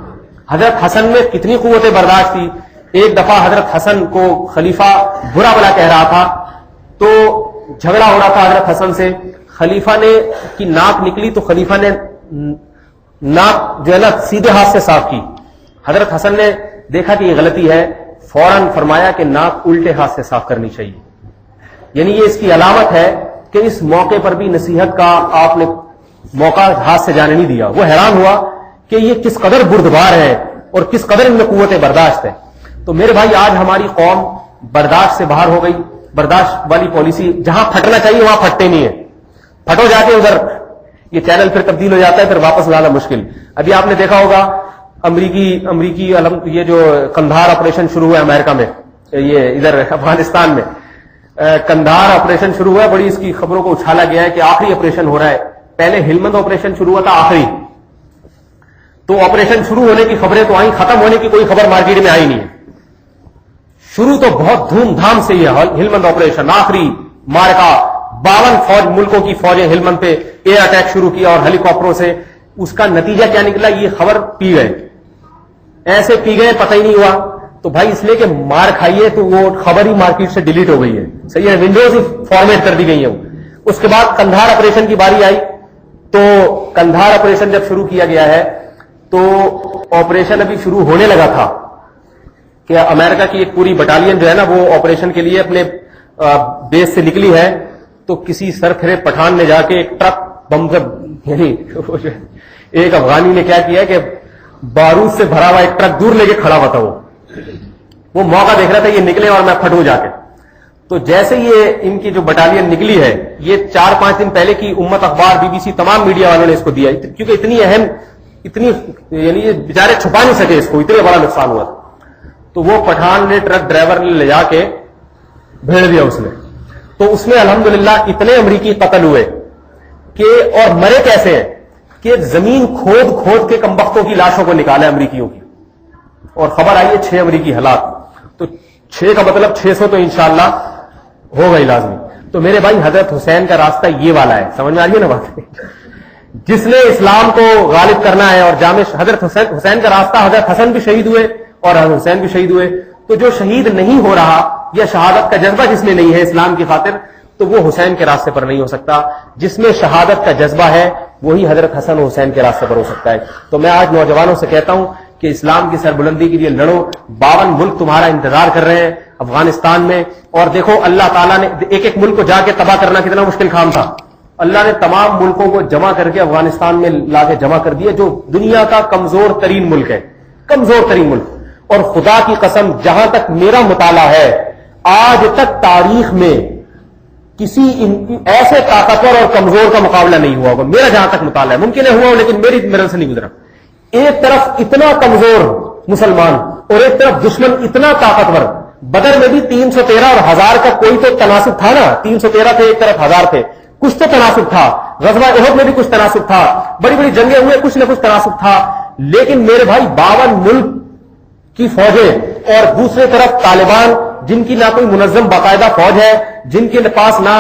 حضرت حسن میں کتنی قوت برداشت تھی. ایک دفعہ حضرت حسن کو خلیفہ برا بلا کہہ رہا تھا تو جھگڑا ہو رہا تھا حضرت حسن سے. خلیفہ نے کی ناک نکلی تو خلیفہ نے ناک جو ہے نا سیدھے ہاتھ سے صاف کی. حضرت حسن نے دیکھا کہ یہ غلطی ہے, فوراً فرمایا کہ ناک الٹے ہاتھ سے صاف کرنی چاہیے. یعنی یہ اس کی علامت ہے کہ اس موقع پر بھی نصیحت کا آپ نے موقع ہاتھ سے جانے نہیں دیا. وہ حیران ہوا کہ یہ کس قدر بردبار ہے اور کس قدر ان میں قوت برداشت ہے. تو میرے بھائی آج ہماری قوم برداشت سے باہر ہو گئی. برداشت والی پالیسی, جہاں پھٹنا چاہیے وہاں پھٹتے نہیں ہے, پھٹو جا کے ادھر, یہ چینل پھر تبدیل ہو جاتا ہے, پھر واپس لانا مشکل. ابھی آپ نے دیکھا ہوگا امریکی یہ جو قندھار آپریشن شروع ہوا ہے امریکہ میں, یہ ادھر افغانستان میں قندھار آپریشن شروع ہوا ہے. بڑی اس کی خبروں کو اچھالا گیا ہے کہ آخری آپریشن ہو رہا ہے. پہلے ہلمند آپریشن شروع ہوا تھا آخری, تو آپریشن شروع ہونے کی خبریں تو آئیں, ختم ہونے کی کوئی خبر مارکیٹ میں آئی نہیں ہے. شروع تو بہت دھوم دھام سے یہ ہلمند آپریشن آخری مارکا, 52 ملکوں کی فوجیں ہلمند پہ ایئر اٹیک شروع کیا اور ہیلی کاپٹروں سے. اس کا نتیجہ کیا نکلا, یہ خبر پی گئے, ایسے پی گئے پتہ ہی نہیں ہوا. تو بھائی اس لیے کہ مار کھائیے تو وہ خبر ہی مارکیٹ سے ڈیلیٹ ہو گئی ہے, صحیح ہے, ونڈوز ہی فارمیٹ کر دی گئی ہیں. اس کے بعد قندھار آپریشن کی باری آئی, تو قندھار آپریشن جب شروع کیا گیا ہے تو آپریشن ابھی شروع ہونے لگا تھا کہ امریکہ کی ایک پوری بٹالین جو ہے نا وہ آپریشن کے لیے اپنے بیس سے نکلی ہے. تو کسی سرکھرے پٹھان نے جا کے ایک ٹرک بم سے, یعنی ایک افغانی نے کیا کیا کہ بارود سے بھرا ہوا ایک ٹرک دور لے کے کھڑا ہوا تھا. وہ موقع دیکھ رہا تھا یہ نکلے اور میں پھٹوں جا کے. تو جیسے یہ ان کی جو بٹالین نکلی ہے, یہ 4-5 دن پہلے کی امت اخبار, BBC, تمام میڈیا والوں نے اس کو دیا, کیونکہ اتنی اہم, اتنی یعنی یہ بیچارے چھپا نہیں سکے اس کو, اتنا بڑا نقصان ہوا تھا. تو وہ پٹھان نے ٹرک ڈرائیور نے لے جا کے بھیڑ دیا اس نے. تو اس میں الحمدللہ اتنے امریکی قتل ہوئے کہ, اور مرے کیسے ہیں کہ زمین کھود کھود کے کمبختوں کی لاشوں کو نکالا امریکیوں کی, اور خبر آئی ہے 6 امریکی ہلاک. تو 6 کا مطلب 600 تو انشاءاللہ ہوگا ہی لازمی. تو میرے بھائی حضرت حسین کا راستہ یہ والا ہے, سمجھ میں آ رہی ہے نا بات, جس نے اسلام کو غالب کرنا ہے. اور جامع حضرت حسین کا راستہ, حضرت حسن بھی شہید ہوئے اور حضرت حسین بھی شہید ہوئے. تو جو شہید نہیں ہو رہا یا شہادت کا جذبہ جس میں نہیں ہے اسلام کی خاطر, تو وہ حسین کے راستے پر نہیں ہو سکتا. جس میں شہادت کا جذبہ ہے وہی حضرت حسن و حسین کے راستے پر ہو سکتا ہے. تو میں آج نوجوانوں سے کہتا ہوں کہ اسلام کی سربلندی کے لیے لڑو. 52 ملک تمہارا انتظار کر رہے ہیں افغانستان میں. اور دیکھو اللہ تعالیٰ نے ایک ایک ملک کو جا کے تباہ کرنا کتنا مشکل کام تھا. اللہ نے تمام ملکوں کو جمع کر کے افغانستان میں لا کے جمع کر دیا, جو دنیا کا کمزور ترین ملک ہے, کمزور ترین ملک. اور خدا کی قسم جہاں تک میرا مطالعہ ہے, آج تک تاریخ میں کسی ایسے طاقتور اور کمزور کا مقابلہ نہیں ہوا ہوگا. میرا جہاں تک مطالعہ ہے, ممکن ہے ہوا ہو لیکن میری نظر سے نہیں گزرا. ایک طرف اتنا کمزور مسلمان اور ایک طرف دشمن اتنا طاقتور. بدر میں بھی 313 اور 1000 کا کوئی تو تناسب تھا نا, 313 تھے ایک طرف 1000 تھے, کچھ تو تناسب تھا. غزوہ احد میں بھی کچھ تناسب تھا, بڑی بڑی جنگیں ہوئے, کچھ نہ کچھ تناسب تھا, لیکن میرے بھائی 52 ملک کی فوجیں اور دوسرے طرف طالبان جن کی نہ کوئی منظم باقاعدہ فوج ہے, جن کے پاس نہ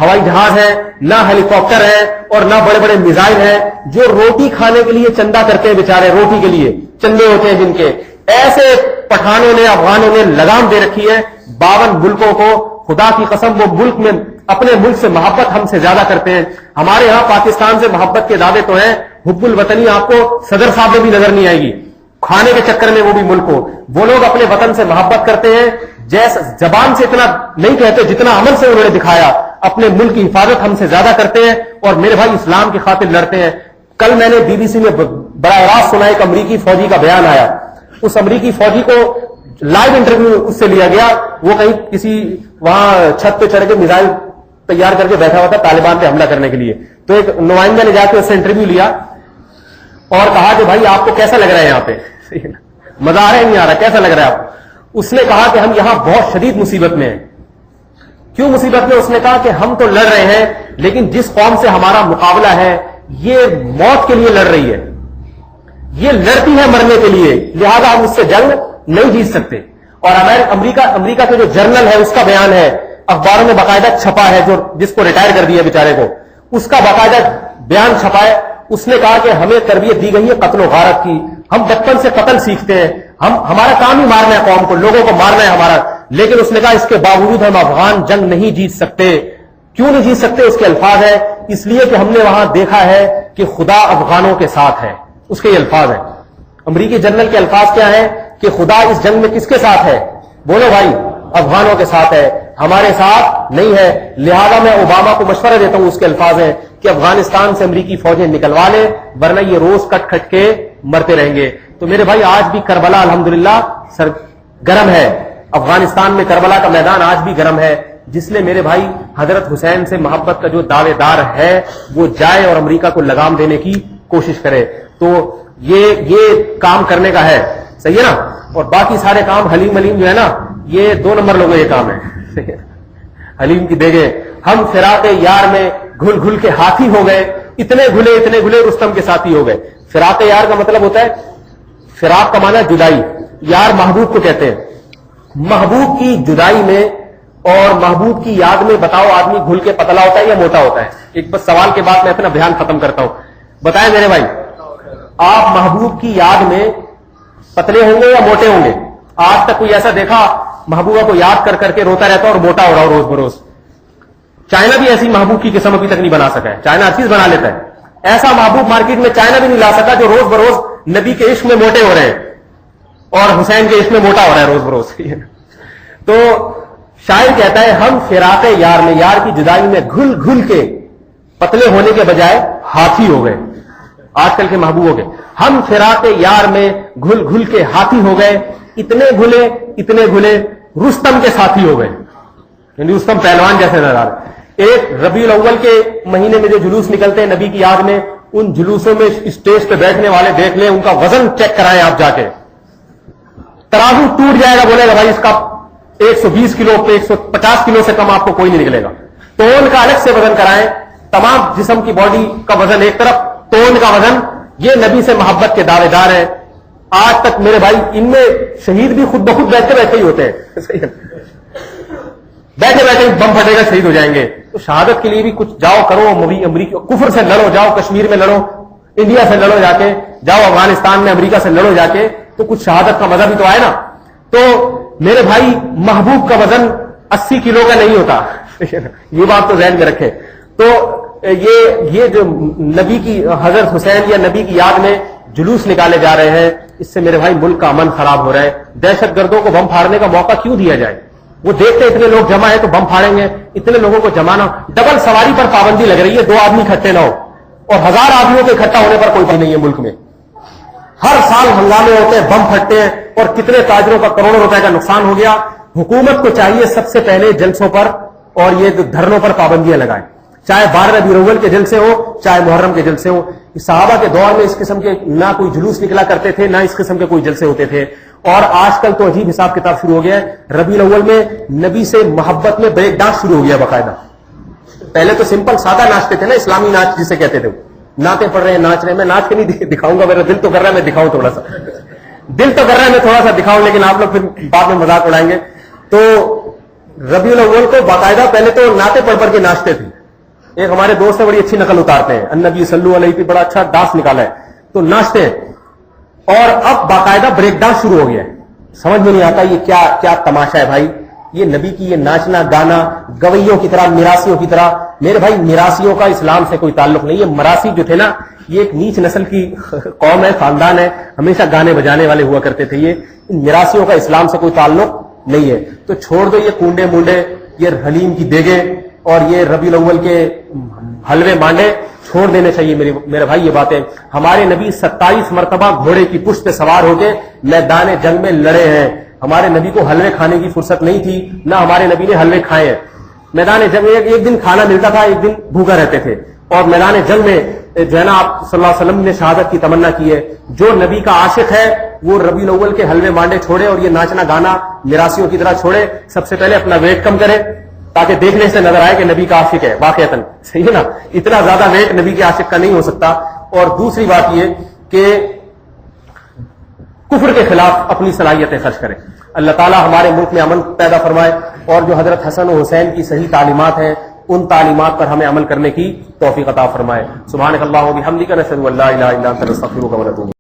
ہوائی جہاز ہے, نہ ہیلی کاپٹر ہے اور نہ بڑے بڑے میزائل ہیں, جو روٹی کھانے کے لیے چندہ کرتے ہیں بیچارے, روٹی کے لیے چندے ہوتے ہیں جن کے, ایسے پٹھانوں نے افغانوں نے لگام دے رکھی ہے 52 ملکوں کو. خدا کی قسم وہ ملک میں اپنے ملک سے محبت ہم سے زیادہ کرتے ہیں. ہمارے ہاں پاکستان سے محبت کے دعوے تو ہیں, حب الوطنی آپ کو صدر صاحب میں بھی نظر نہیں آئے گی, کھانے کے چکر میں وہ بھی ملک ہو. وہ لوگ اپنے وطن سے محبت کرتے ہیں, جیسے زبان سے اتنا نہیں کہتے جتنا عمل سے انہوں نے دکھایا. اپنے ملک کی حفاظت ہم سے زیادہ کرتے ہیں اور میرے بھائی اسلام کی خاطر لڑتے ہیں. کل میں نے BBC میں براہ راست سنا, ایک امریکی فوجی کا بیان آیا. اس امریکی فوجی کو لائیو انٹرویو اس سے لیا گیا, وہ کہیں کسی وہاں چھت پہ چڑھ کے میزائل تیار کر کے بیٹھا ہوا تھا طالبان پہ حملہ کرنے کے لیے. تو ایک نمائندہ نے جا کے اس سے انٹرویو لیا اور کہا کہ بھائی آپ کو کیسا لگ رہا ہے یہاں پہ, مزہ آ رہا ہے نہیں آ رہا, کیسا لگ رہا ہے آپ کو؟ اس نے کہا کہ ہم یہاں بہت شدید مصیبت میں ہیں. کیوں مصیبت میں؟ اس نے کہا کہ ہم تو لڑ رہے ہیں لیکن جس قوم سے ہمارا مقابلہ ہے یہ موت کے لیے لڑ رہی ہے, یہ لڑتی ہے مرنے کے لیے, لہذا ہم اس سے جنگ نہیں جیت سکتے. اور امریکہ کے جو جرنل ہے اس کا بیان ہے, اخباروں میں باقاعدہ چھپا ہے, جو جس کو ریٹائر کر دیا بیچارے کو, اس کا باقاعدہ بیان چھپا ہے. اس نے کہا کہ ہمیں تربیت دی گئی ہے قتل و غارت کی, ہم بچپن سے قتل سیکھتے ہیں, ہمارا کام ہی مارنا ہے قوم کو, لوگوں کو مارنا ہے ہمارا. لیکن اس نے کہا اس کے باوجود ہم افغان جنگ نہیں جیت سکتے. کیوں نہیں جیت سکتے؟ اس کے الفاظ ہیں, اس لیے کہ ہم نے وہاں دیکھا ہے کہ خدا افغانوں کے ساتھ ہے. اس کے یہ الفاظ ہیں, امریکی جنرل کے الفاظ کیا ہیں کہ خدا اس جنگ میں کس کے ساتھ ہے؟ بولو بھائی, افغانوں کے ساتھ ہے, ہمارے ساتھ نہیں ہے. لہذا میں اوباما کو مشورہ دیتا ہوں, اس کے الفاظ ہیں کہ افغانستان سے امریکی فوجیں نکلوا لے, ورنہ یہ روز کٹ کٹ کے مرتے رہیں گے. تو میرے بھائی آج بھی کربلا الحمدللہ گرم ہے, افغانستان میں کربلا کا میدان آج بھی گرم ہے. جس نے میرے بھائی حضرت حسین سے محبت کا جو دعوے دار ہے وہ جائے اور امریکہ کو لگام دینے کی کوشش کرے. تو یہ کام کرنے کا ہے, صحیح ہے نا. اور باقی سارے کام حلیم جو ہے نا, یہ 2 نمبر لوگوں یہ کام ہے. حلیم کی دیکھیں, ہم فراق یار میں گھل گھل کے ہاتھی ہو گئے, اتنے گھلے رستم کے ساتھی ہو گئے. فراق یار کا مطلب ہوتا ہے, فراق کا معنی جدائی, یار محبوب کو کہتے ہیں. محبوب کی جدائی میں اور محبوب کی یاد میں بتاؤ آدمی گھل کے پتلا ہوتا ہے یا موٹا ہوتا ہے؟ ایک بس سوال کے بعد میں اپنا بیان ختم کرتا ہوں. بتائیں میرے بھائی, آپ محبوب کی یاد میں پتلے ہوں گے یا موٹے ہوں گے؟ آج تک کوئی ایسا دیکھا محبوبہ کو یاد کر کر کے روتا رہتا اور موٹا ہو رہا روز بروز؟ چائنا بھی ایسی محبوب کی قسم ابھی تک نہیں بنا سکا ہے. چائنا ہر چیز بنا لیتا ہے, ایسا محبوب مارکیٹ میں چائنا بھی نہیں لا سکا جو روز بروز نبی کے عشق میں موٹے ہو رہے ہیں اور حسین کے عشق میں موٹا ہو رہا ہے روز بروز. تو شاعر کہتا ہے ہم فراق یار میں, یار کی جدائی میں گھل گھل کے پتلے ہونے کے بجائے ہاتھی ہو گئے. آج کل کے محبوبوں کے, ہم فراق یار میں گھل گھل کے ہاتھی ہو گئے, اتنے گھلے رستم کے ساتھی ہو گئے. یعنی رستم پہلوان جیسے نظر آ رہے. ایک ربیع الاول کے مہینے میں جو جلوس نکلتے ہیں نبی کی یاد میں, ان جلوسوں میں اسٹیج پہ بیٹھنے والے دیکھ لیں, ان کا وزن چیک کرائیں آپ جا کے, ترازو ٹوٹ جائے گا, بولے گا بھائی اس کا 120 کلو 150 کلو سے کم آپ کو کوئی نہیں نکلے گا. تون کا الگ سے وزن کرائیں, تمام جسم کی باڈی کا وزن ایک طرف, تون کا وزن. یہ نبی سے محبت کے دعوے دار ہیں. آج تک میرے بھائی ان میں شہید بھی خود بخود بیٹھتے ہی ہوتے ہیں, بیٹھے بم پھٹے گا شہید ہو جائیں گے. تو شہادت کے لیے بھی کچھ جاؤ کرو, امریکہ کفر سے لڑو, جاؤ کشمیر میں لڑو, انڈیا سے لڑو جا کے, جاؤ افغانستان میں امریکہ سے لڑو جا کے, تو کچھ شہادت کا مزہ بھی تو آئے نا. تو میرے بھائی محبوب کا وزن 80 کلو کا نہیں ہوتا, یہ بات تو ذہن میں رکھے. تو یہ جو نبی کی حضرت حسین یا نبی کی یاد میں جلوس نکالے جا رہے ہیں, اس سے میرے بھائی ملک کا امن خراب ہو رہا ہے. دہشت گردوں کو بم پھاڑنے کا موقع کیوں دیا جائے؟ وہ دیکھتے اتنے لوگ جمع ہیں تو بم پھاڑیں گے, اتنے لوگوں کو جمانا. ڈبل سواری پر پابندی لگ رہی ہے, 2 آدمی اکٹھے نہ ہو, اور 1000 آدمیوں کے اکٹھا ہونے پر کوئی نہیں ہے ملک میں. ہر سال ہنگامے ہوتے ہیں, بم پھٹتے ہیں, اور کتنے تاجروں کا کروڑوں روپے کا نقصان ہو گیا. حکومت کو چاہیے سب سے پہلے جلسوں پر اور یہ دھرنوں پر پابندیاں لگائیں, چاہے 12 ربیع الاول کے جلسے ہو چاہے محرم کے جلسے ہو. صحابہ کے دور میں اس قسم کے نہ کوئی جلوس نکلا کرتے تھے, نہ اس قسم کے کوئی جلسے ہوتے تھے. اور آج کل تو عجیب حساب کتاب شروع ہو گیا ہے. ربیع الاول میں نبی سے محبت میں بریک ڈانس شروع ہو گیا باقاعدہ. پہلے تو سمپل سادہ ناچتے تھے نا، اسلامی ناچ جسے کہتے تھے، نعتیں پڑھ رہے ہیں، ناچ رہے ہیں. میں ناچ کے نہیں دکھاؤں گا، میرا دل تو کر رہا ہے میں دکھاؤں، تھوڑا سا دل تو کر رہا ہے میں تھوڑا سا دکھاؤں، لیکن آپ لوگ پھر بعد میں مذاق اڑائیں گے. تو ربیع الاول کو باقاعدہ پہلے تو نعتیں پڑھ پڑھ کے ناچتے تھے. ایک ہمارے دوست ہیں بڑی اچھی نقل اتارتے ہیں، النبی صلی اللہ علیہ پہ بڑا اچھا ڈانس نکالا ہے، تو ناچتے ہیں. اور اب باقاعدہ بریک ڈانس شروع ہو گیا ہے. سمجھ میں نہیں آتا یہ کیا کیا تماشا ہے بھائی. یہ نبی کی یہ ناچنا گانا گویوں کی طرح، میراسیوں کی طرح. میرے بھائی میراسیوں کا اسلام سے کوئی تعلق نہیں. یہ مراسی جو تھے نا، یہ ایک نیچ نسل کی قوم ہے، خاندان ہے، ہمیشہ گانے بجانے والے ہوا کرتے تھے. یہ میراسیوں کا اسلام سے کوئی تعلق نہیں ہے. تو چھوڑ دو یہ کنڈے منڈے، یہ حلیم کی دیگیں اور یہ ربیع الاول کے حلوے مانڈے چھوڑ دینے چاہیے. میرے بھائی یہ باتیں، ہمارے نبی 27 مرتبہ گھوڑے کی پشت پہ سوار ہو کے میدان جنگ میں لڑے ہیں. ہمارے نبی کو حلوے کھانے کی فرصت نہیں تھی، نہ ہمارے نبی نے حلوے کھائے ہیں. میدان جنگ میں ایک دن کھانا ملتا تھا، ایک دن بھوکا رہتے تھے. اور میدان جنگ میں جو ہے نا آپ صلی اللہ علیہ وسلم نے شہادت کی تمنا کی ہے. جو نبی کا عاشق ہے وہ ربیع الاول کے حلوے مانڈے چھوڑے اور یہ ناچنا گانا میراسیوں کی طرح چھوڑے. سب سے پہلے اپنا ویٹ کم کرے تاکہ دیکھنے سے نظر آئے کہ نبی کا عاشق ہے واقعتاً. صحیح ہے نا، اتنا زیادہ ویٹ نبی کے عاشق کا نہیں ہو سکتا. اور دوسری بات یہ کہ کفر کے خلاف اپنی صلاحیتیں خرچ کریں. اللہ تعالیٰ ہمارے ملک میں امن پیدا فرمائے، اور جو حضرت حسن و حسین کی صحیح تعلیمات ہیں ان تعلیمات پر ہمیں عمل کرنے کی توفیق عطا فرمائے. سبحانک اللہم و بحمدک، نشہد ان لا الہ الا انت، نستغفرک و نتوب